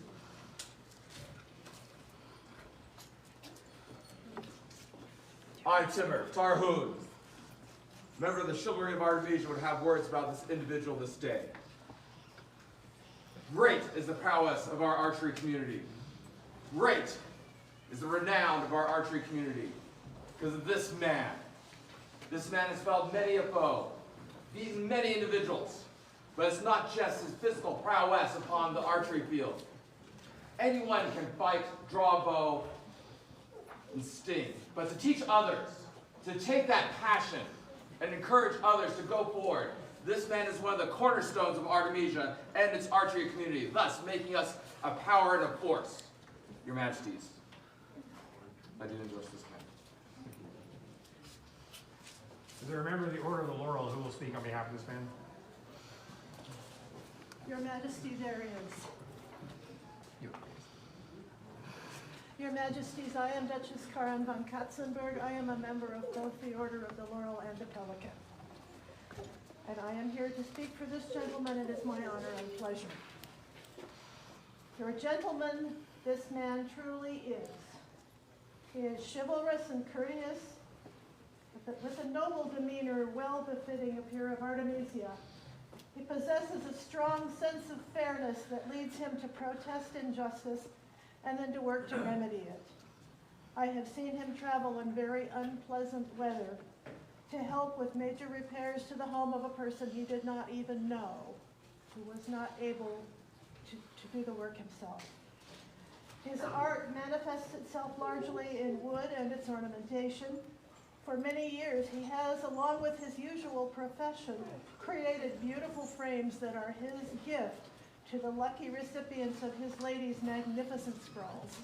I, Timur Tarhun, member of the Chivalry of Artemisia, would have words about this individual this day. Great is the prowess of our archery community. Great is the renown of our archery community. Because of this man. This man has felled many a foe, beaten many individuals, but it's not just his physical prowess upon the archery field. Anyone can fight, draw a bow, and sting, but to teach others, to take that passion and encourage others to go forward, this man is one of the cornerstones of Artemisia and its archery community, thus making us a power and a force. Your Majesties, I did endorse this man. Is there a member of the Order of the Laurel who will speak on behalf of this man? Your Majesty, there is. Your Majesties, I am Duchess Karin von Katzenberg. I am a member of both the Order of the Laurel and the Pelican. And I am here to speak for this gentleman. It is my honor and pleasure. For a gentleman, this man truly is. He is chivalrous and courteous, with a noble demeanor well befitting a peer of Artemisia. He possesses a strong sense of fairness that leads him to protest injustice and then to work to remedy it. I have seen him travel in very unpleasant weather to help with major repairs to the home of a person he did not even know, who was not able to do the work himself. His art manifests itself largely in wood and its ornamentation. For many years, he has, along with his usual profession, created beautiful frames that are his gift to the lucky recipients of his lady's magnificent scrolls.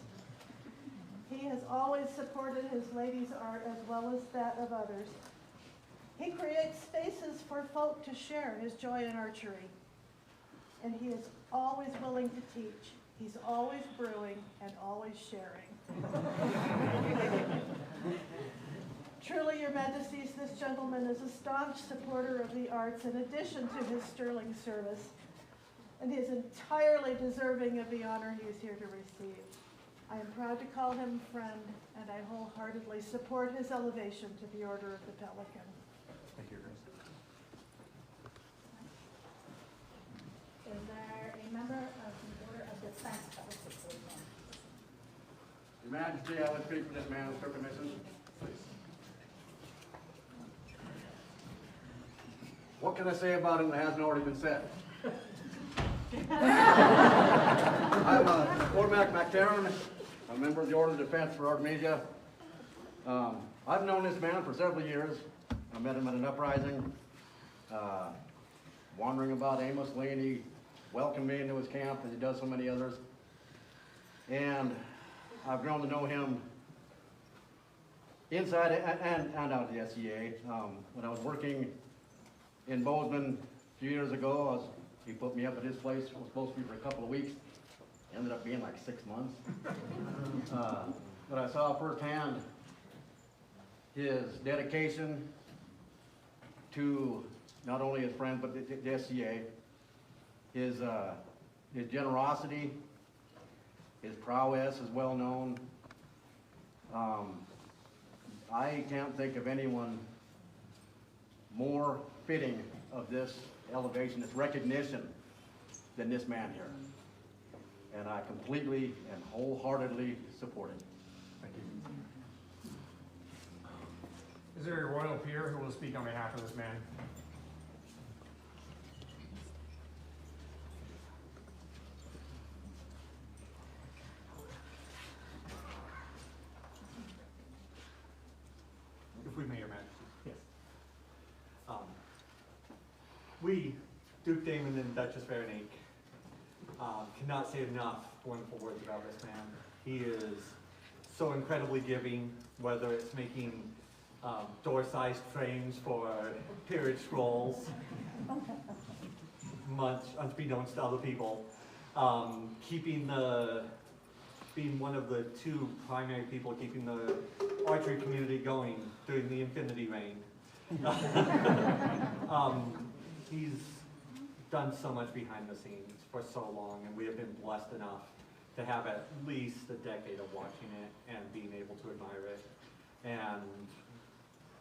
He has always supported his lady's art as well as that of others. He creates spaces for folk to share his joy in archery. And he is always willing to teach. He's always brewing and always sharing. Truly, Your Majesties, this gentleman is a staunch supporter of the arts in addition to his sterling service, and he is entirely deserving of the honor he is here to receive. I am proud to call him friend, and I wholeheartedly support his elevation to the Order of the Pelican. Thank you, Grace. Is there a member of the Order of Defense that will speak for this man? Your Majesty, I would speak for this man with your permission. What can I say about him that hasn't already been said? I'm Cormac MacTarron, a member of the Order of Defense for Artemisia. I've known this man for several years. I met him at an uprising, wandering about aimlessly, and he welcomed me into his camp, as he does so many others. And I've grown to know him inside and out of the SCA. When I was working in Bozeman a few years ago, he put me up at his place. It was supposed to be for a couple of weeks. Ended up being like 6 months. But I saw firsthand his dedication to not only his friends, but the SCA, his generosity, his prowess is well known. I can't think of anyone more fitting of this elevation, this recognition, than this man here. And I completely and wholeheartedly support it. Thank you. Is there a royal peer who will speak on behalf of this man? If we may, Your Majesty. Yes. We Duke Damon and Duchess Veronique. Cannot say enough wonderful words about this man. He is so incredibly giving, whether it's making door-sized frames for peerage scrolls, much unbeknownst to other people, being one of the two primary people keeping the archery community going during the Infinity Reign. He's done so much behind the scenes for so long, and we have been blessed enough to have at least a decade of watching it and being able to admire it. And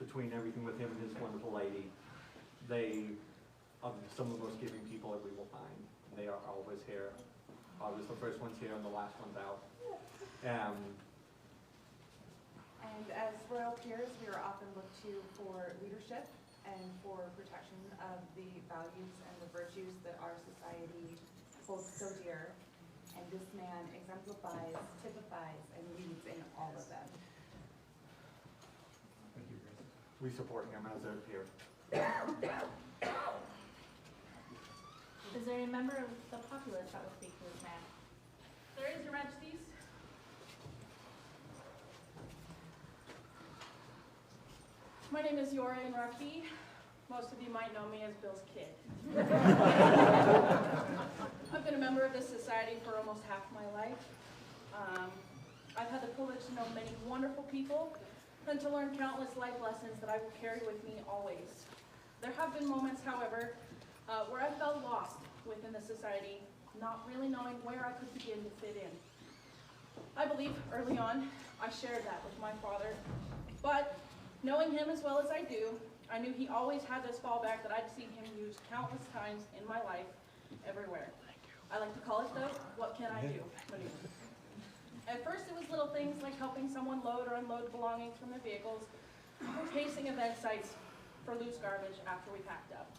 between everything with him and his wonderful lady, they are some of the most giving people that we will find. They are always here. Always the first ones here and the last ones out. And as royal peers, we are often looked to for leadership and for protection of the values and the virtues that our society holds so dear. And this man exemplifies, typifies, and leads in all of them. Thank you, Grace. We support him as a peer. Is there a member of the populace that will speak to this man? There is, Your Majesties. My name is Yora Inraki. Most of you might know me as Bill's kid. I've been a member of this society for almost half my life. I've had the privilege to know many wonderful people and to learn countless life lessons that I will carry with me always. There have been moments, however, where I felt lost within the society, not really knowing where I could begin to fit in. I believe early on I shared that with my father, but knowing him as well as I do, I knew he always had this fallback that I'd seen him use countless times in my life, everywhere. I like to call it the "what can I do" maneuver. At first it was little things like helping someone load or unload belongings from their vehicles, or pacing event sites for loose garbage after we packed up.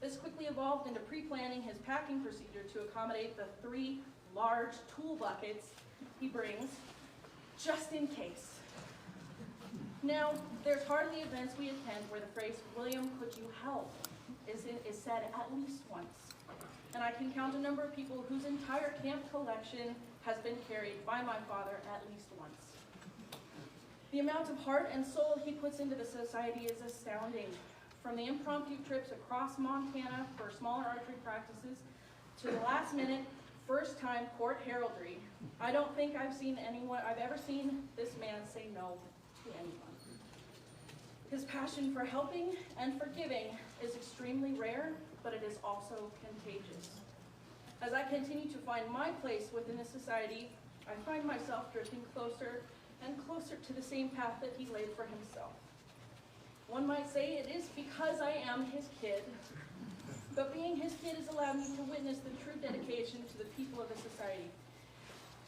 This quickly evolved into pre-planning his packing procedure to accommodate the 3 large tool buckets he brings, just in case. Now, there's hardly events we attend where the phrase, "William, could you help?" is said at least once. And I can count a number of people whose entire camp collection has been carried by my father at least once. The amount of heart and soul he puts into the society is astounding. From the impromptu trips across Montana for smaller archery practices to the last-minute, first-time court heraldry, I don't think I've ever seen this man say no to anyone. His passion for helping and for giving is extremely rare, but it is also contagious. As I continue to find my place within the society, I find myself drifting closer and closer to the same path that he laid for himself. One might say it is because I am his kid, but being his kid has allowed me to witness the true dedication to the people of the society.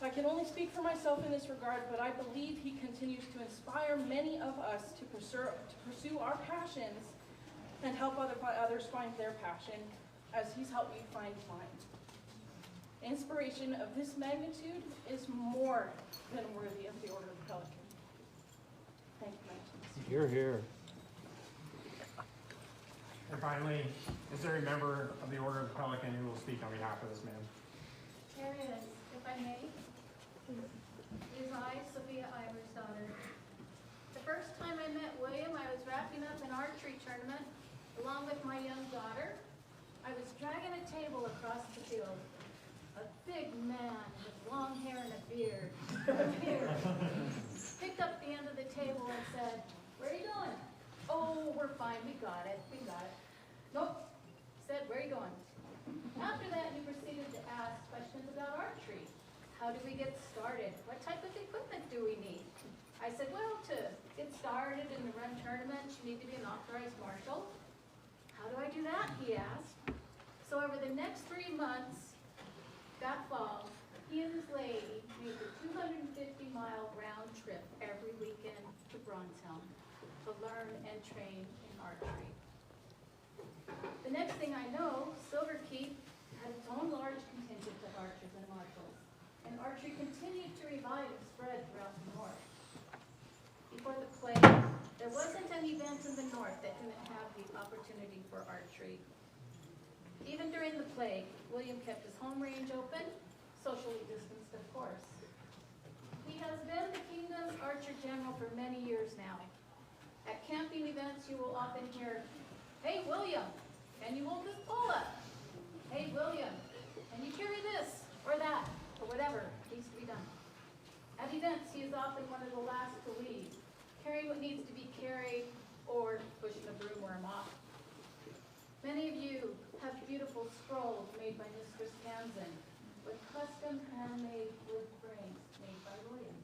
I can only speak for myself in this regard, but I believe he continues to inspire many of us to pursue our passions and help others find their passion, as he's helped me find mine. Inspiration of this magnitude is more than worthy of the Order of the Pelican. Thank you, Magnus. You're here. And finally, is there a member of the Order of the Pelican who will speak on behalf of this man? There is, if I may. It is I, Sophia Ivor's daughter. The first time I met William, I was wrapping up an archery tournament along with my young daughter. I was dragging a table across the field. A big man with long hair and a beard picked up the end of the table and said, "Where are you going?" "Oh, we're fine, we got it. "Nope," said, "where are you going?" After that, he proceeded to ask questions about archery. How do we get started? What type of equipment do we need? I said, well, to get started and to run tournaments, you need to be an authorized marshal. How do I do that? He asked. So over the next 3 months, that fall, he and his lady made the 250-mile round trip every weekend to Bronzhelm to learn and train in archery. The next thing I know, Silverkeep had its own large contingent of archers and marshals, and archery continued to revive and spread throughout the north. Before the plague, there wasn't an event in the north that didn't have the opportunity for archery. Even during the plague, William kept his home range open, socially distanced, of course. He has been the kingdom's archer general for many years now. At camping events, you will often hear, "Hey, William, can you hold this pole up? Hey, William, can you carry this or that or whatever needs to be done?" At events, he is often one of the last to leave, carrying what needs to be carried or pushing a broom or a mop. Many of you have beautiful scrolls made by Mistress Tamsin with custom handmade wood frames made by William.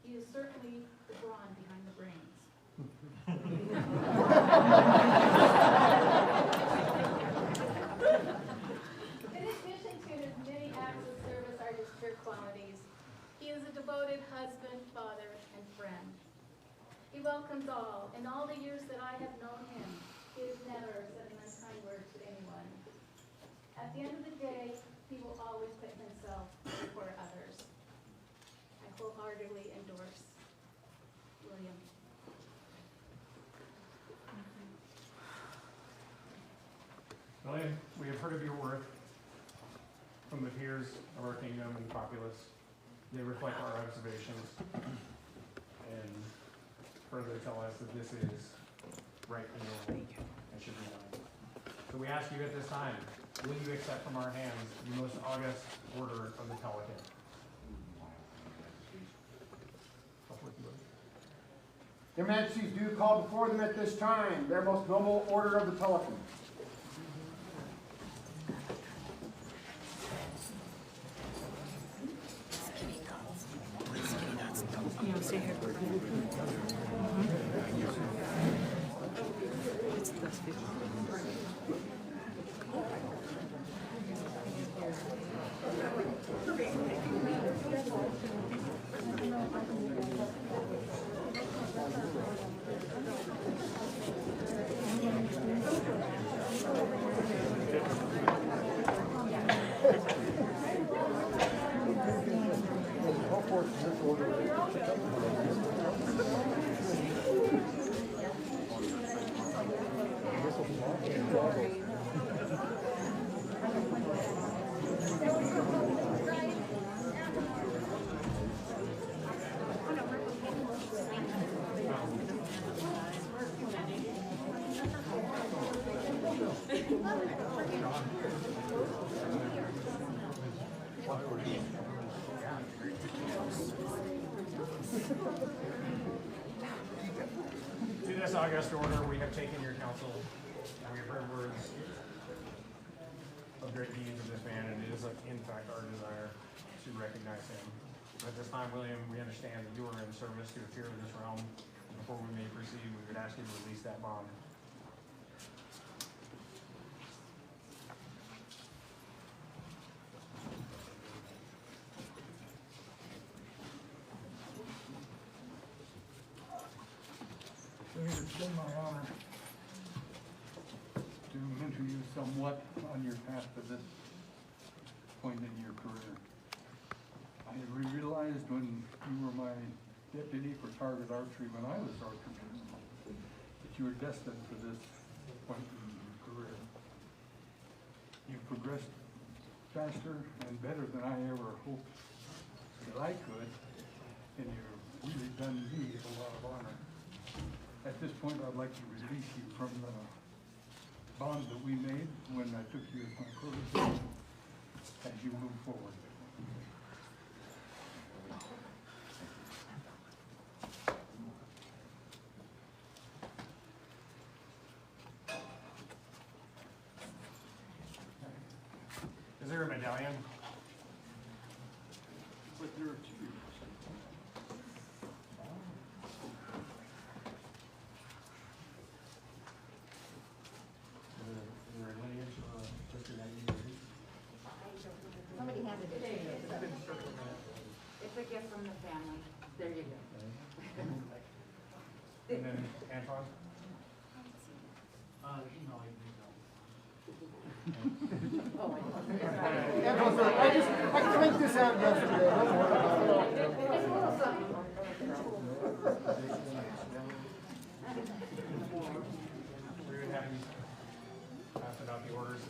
He is certainly the brawn behind the brains. In addition to his many acts of service are his pure qualities. He is a devoted husband, father, and friend. He welcomes all. In all the years that I have known him, he has never said an unkind word to anyone. At the end of the day, he will always put himself before others. I wholeheartedly endorse William. William, we have heard of your worth from the peers of our kingdom and populace. They reflect our observations and further tell us that this is right and normal and should be done. So we ask you at this time, will you accept from our hands the most august order of the Pelican? Their Majesties do call before them at this time their most noble order of the Pelican. To this august order, we have taken your counsel, and we have heard words of great deeds of this man, and it is in fact our desire to recognize him. But at this time, William, we understand that you are in service to a peer of this realm. Before we may proceed, we would ask you to release that bond. It's been my honor to mentor you somewhat on your path to this point in your career. I realized when you were my deputy for target archery when I was archer that you were destined for this point in your career. You've progressed faster and better than I ever hoped that I could, and you've really done me a lot of honor. At this point, I'd like to release you from the bond that we made when I took you as my protege as you move forward. Is there a medallion? But there are two. Somebody handed it to me. It's a gift from the family. There you go. And then Anton? No, I Oh, my God. I cranked this out yesterday. Don't worry about it. It's a little something. We would have you pass it out the orders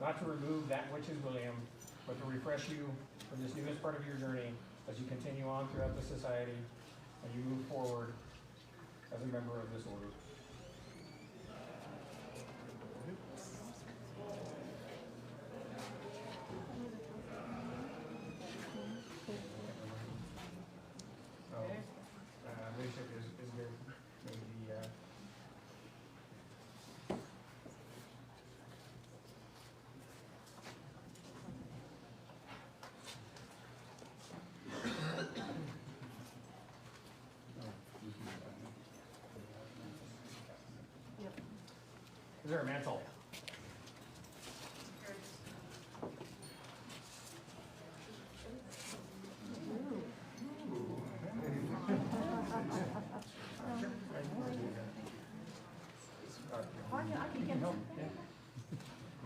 not to remove that which is William, but to refresh you for this newest part of your journey as you continue on throughout the society and you move forward as a member of this order. Leadership is good. Maybe is there a mantle?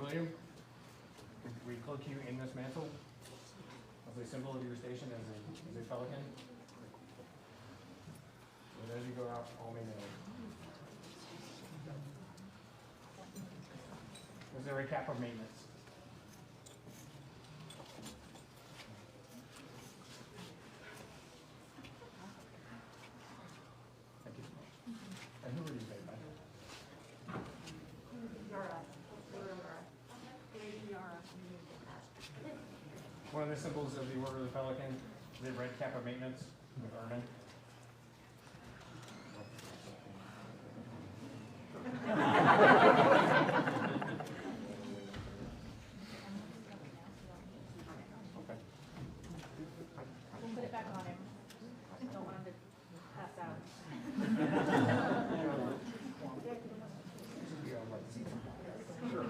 William, we cloak you in this mantle as a symbol of your station as a Pelican. And as you go out, all may know. Is there a cap of maintenance? Thank you so much. And who are you paid by? One of the symbols of the Order of the Pelican, the red cap of maintenance with ermine. Okay. We'll put it back on him. Don't want him to pass out. Sure.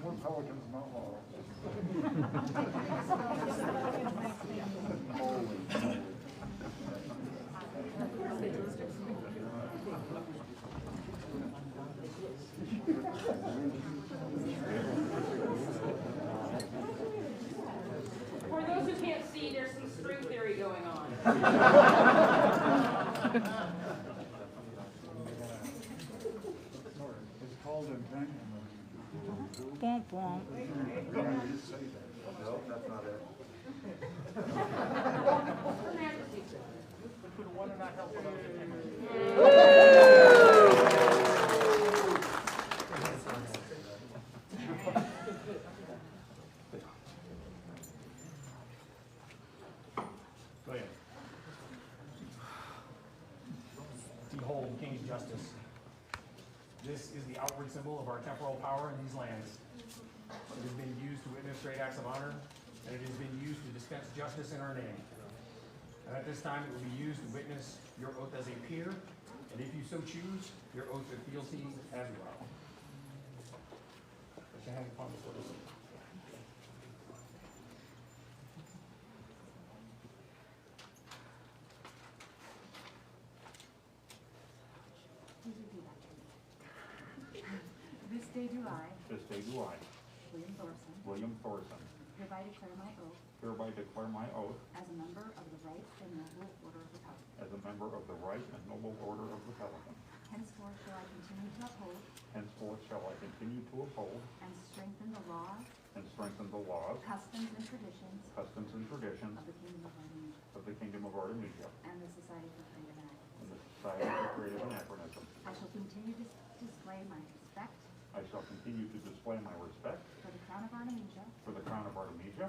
More Pelicans, not law. It's called embankment. Womp womp. No, that's not it. William. Behold, King's justice. This is the outward symbol of our temporal power in these lands. It has been used to witness great acts of honor, and it has been used to dispense justice in our name. And at this time, it will be used to witness your oath as a peer, and if you so choose, your oath of fealty as well. Put your hand upon the sword. This day do I, This day do I, William Thorsson, hereby declare my oath as a member of the right and noble order of the Pelican. as a member of the right and noble order of the Pelican. Henceforth shall I continue to uphold Henceforth shall I continue to uphold and strengthen the laws, customs, and traditions of the Kingdom of Artemisia and the Society for Creative and the Society for Creative Anarchism. I shall continue to display my respect I shall continue to display my respect for the Crown of Artemisia, for the Crown of Artemisia,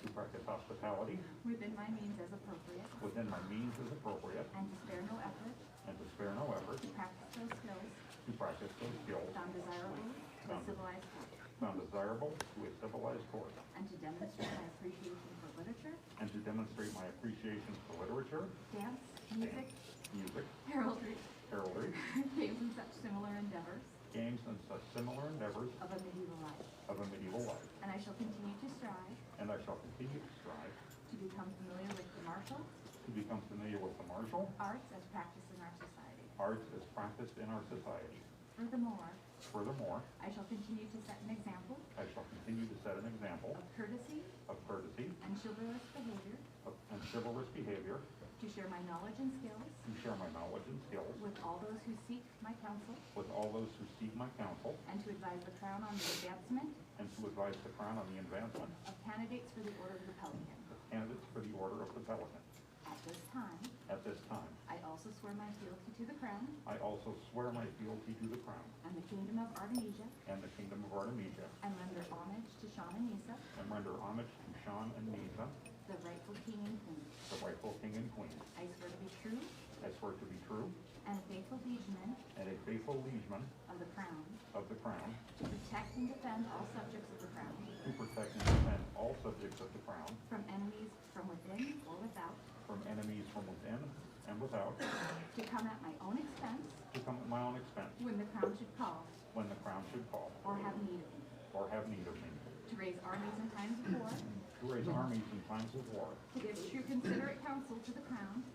to practice hospitality within my means as appropriate, and to spare no effort to practice those skills found desirable to a civilized court, and to demonstrate my appreciation for literature, dance, music, heraldry, games, and such similar endeavors of a medieval life. And I shall continue to strive to become familiar with the martial arts as practiced in our society. Furthermore, I shall continue to set an example of courtesy and chivalrous behavior to share my knowledge and skills with all those who seek my counsel and to advise the Crown on the advancement of candidates for the Order of the Pelican. At this time, I also swear my fealty to the Crown and the Kingdom of Artemisia, and render homage to Sean and Nisa, the rightful King and Queen. I swear to be true and a faithful liegeman of the Crown, to protect and defend all subjects of the Crown from enemies from within or without, to come at my own expense when the Crown should call or have need of me, to raise armies in times of war,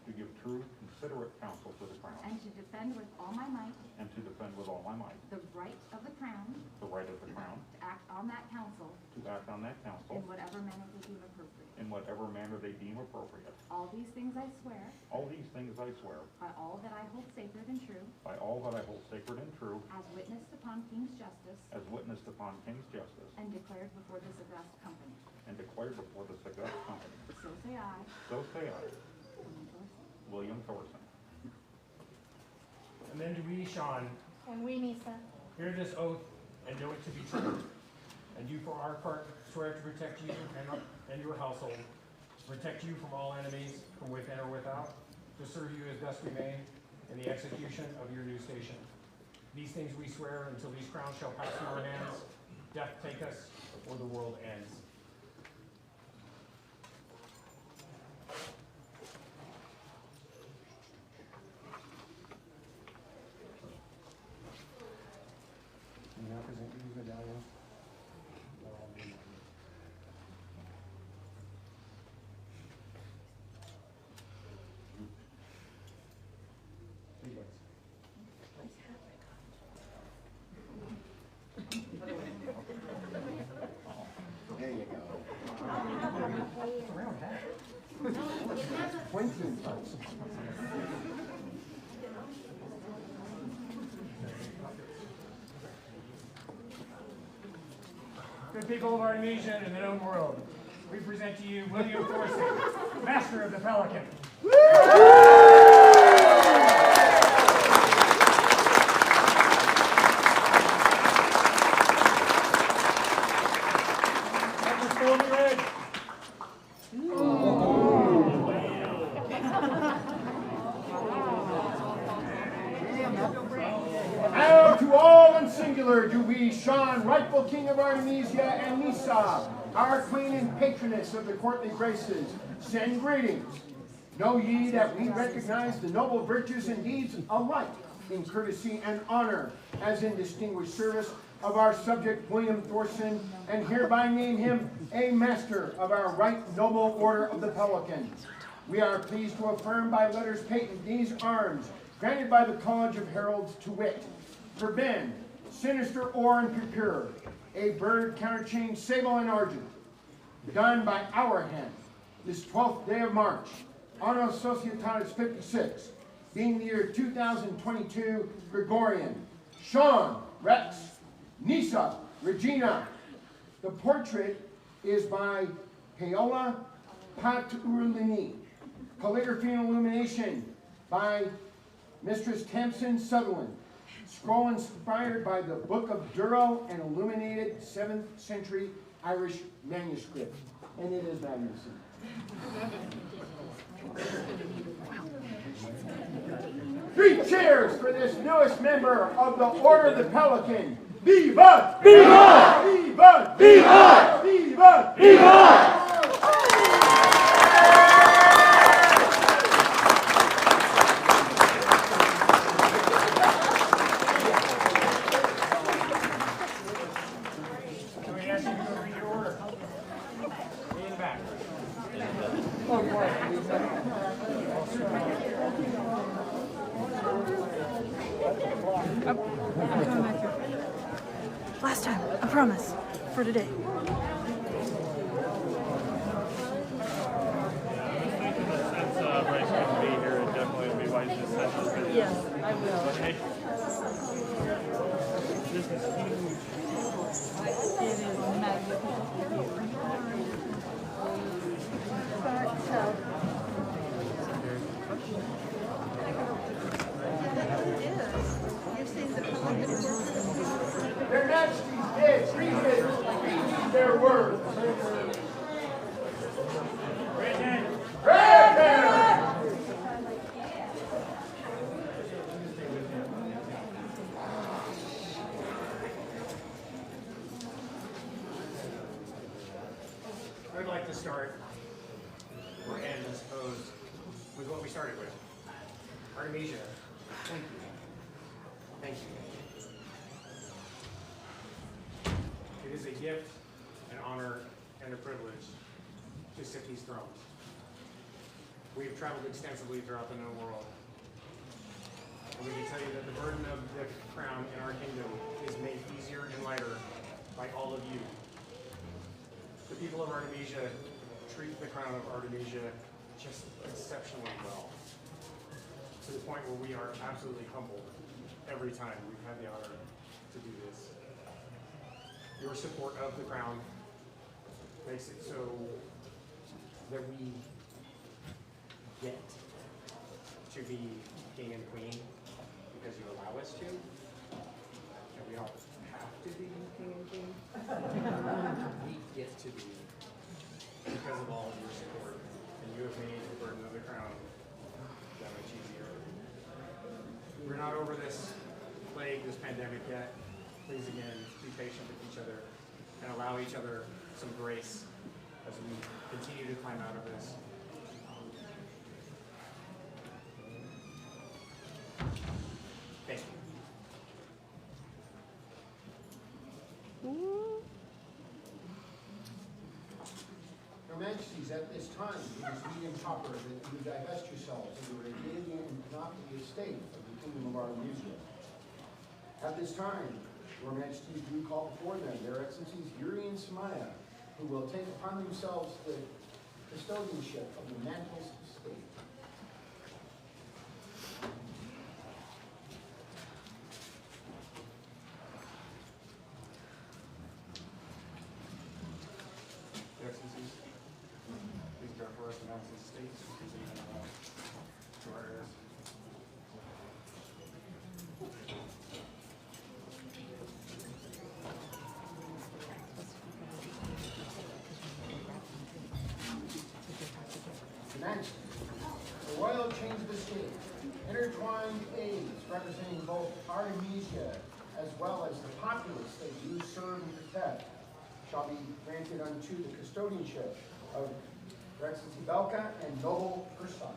to give true considerate counsel to the Crown, and to defend with all my might the right of the Crown to act on that counsel in whatever manner they deem appropriate. All these things I swear by all that I hold sacred and true, as witnessed upon King's justice and declared before this august company. So say I, William Thorsson. And then do we, Sean, And we, Nisa, hear this oath and know it to be true. And do for our part swear to protect you and your household, protect you from all enemies, from within or without, to serve you as best we may in the execution of your new station. These things we swear until these crowns shall pass through our hands, death take us, or the world ends. We now present you the medallion. There you go. It's a round hat. good people of Artemisia and the known world, we present to you William Thorsson, Master of the Pelican. Now to all and singular do we, Sean, rightful King of Artemisia, and Nisa, our Queen and Patroness of the courtly graces, send greetings. Know ye that we recognize the noble virtues and deeds alike in courtesy and honor, as in distinguished service of our subject William Thorsson, and hereby name him a Master of our right noble order of the Pelican. We are pleased to affirm by letters patent these arms, granted by the College of Heralds, to wit, for Ben, sinister or and purpure, a bird counterchain sable and argent, done by our hand, this 12th day of March, Anno Societatis 56, being the year 2022 Gregorian. Sean, Rex, Nisa, Regina. The portrait is by Paola Paturlini. Calligraphy and illumination by Mistress Tamsin Sutherland. Scroll inspired by the Book of Duro and illuminated 7th century Irish manuscript. And it is magnificent. Three cheers for this newest member of the Order of the Pelican. Viva! Viva! Viva! Viva! Viva! Viva! Last time, I promise. For today. Since Bryce couldn't be here, it definitely would be wise to send us. Yes, I will. But hey, this is huge. It is magnificent. Their Majesty's dead, read their words. I would like to start, or end, I suppose, with what we started with. Artemisia, thank you. Thank you. It is a gift, an honor, and a privilege to sit these thrones. We have traveled extensively throughout the known world. And we can tell you that the burden of the crown in our kingdom is made easier and lighter by all of you. The people of Artemisia treat the crown of Artemisia just exceptionally well, to the point where we are absolutely humbled every time we've had the honor to do this. Your support of the crown makes it so that we get to be king and queen because you allow us to, and we don't have to be king and queen. We get to be because of all of your support, and you have made the burden of the crown that much easier. We're not over this plague, this pandemic yet. Please again, be patient with each other and allow each other some grace as we continue to climb out of this. Thank you. Your Majesties, at this time, it is meet improper that you divest yourselves of the regalia and panoply estate of the Kingdom of Artemisia. At this time, Your Majesties do call before them their Excellencies Yuri and Samaya, who will take upon themselves the custodianship of the mantles of state. Council states to our heirs. Next, the royal chains of estate, intertwined A's representing both Artemisia as well as the populace that you serve and protect, shall be granted unto the custodianship of Her Excellency Belka and Noble Persson.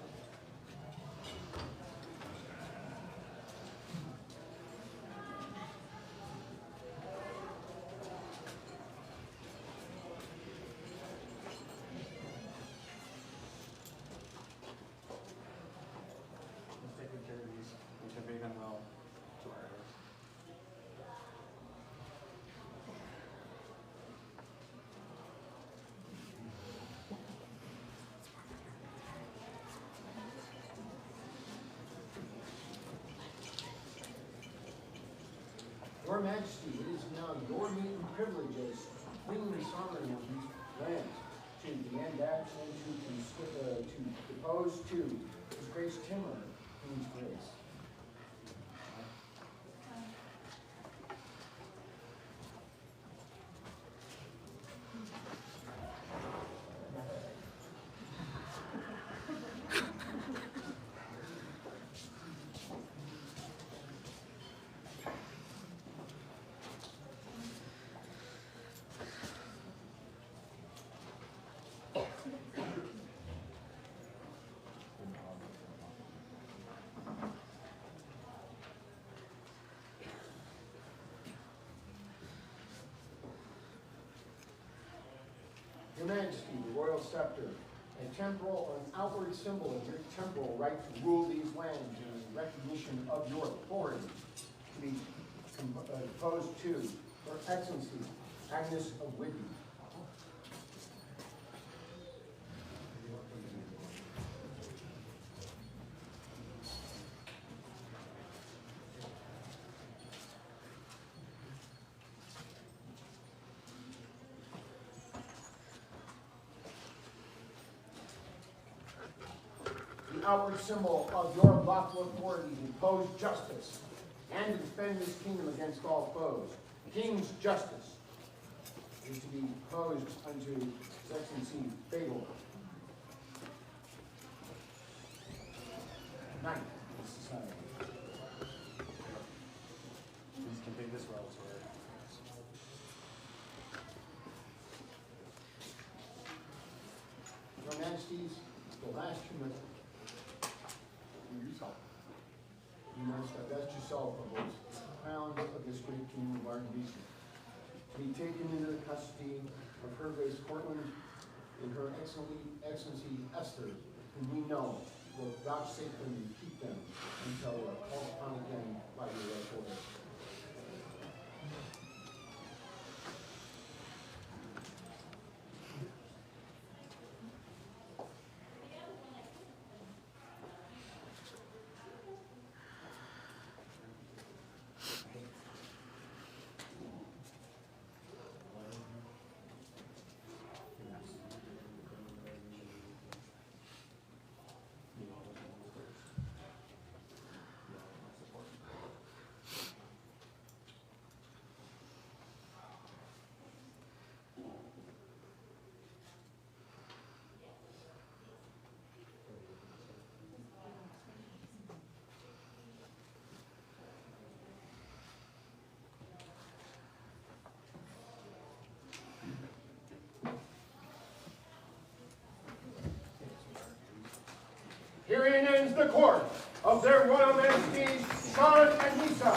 Taking care of these and convey them well to our heirs. Your Majesty, it is now your meeting privilege as Queen and Sovereign of these lands to enact and to depose to His Grace Timur, Queen's Grace. Your Majesty, the royal scepter, a temporal or an outward symbol of your temporal right to rule these lands in recognition of your authority, to be deposed to Her Excellency Magnus of Whitby. Outward symbol of your lawful authority to impose justice and to defend this kingdom against all foes. The king's justice is to be opposed unto His Excellency Fable. Ninth in society. Please convey this well to our heirs. Your Majesties, the last 2 minutes. Yourself. You must divest yourself of those crowns of this great kingdom of Artemisia, to be taken into the custody of Her Grace Portland and Her Excellency Esther, whom we know will vouchsafe them and keep them until we are called upon again by your right order. Herein ends the court of their royal majesties, Thorsson and Nisa.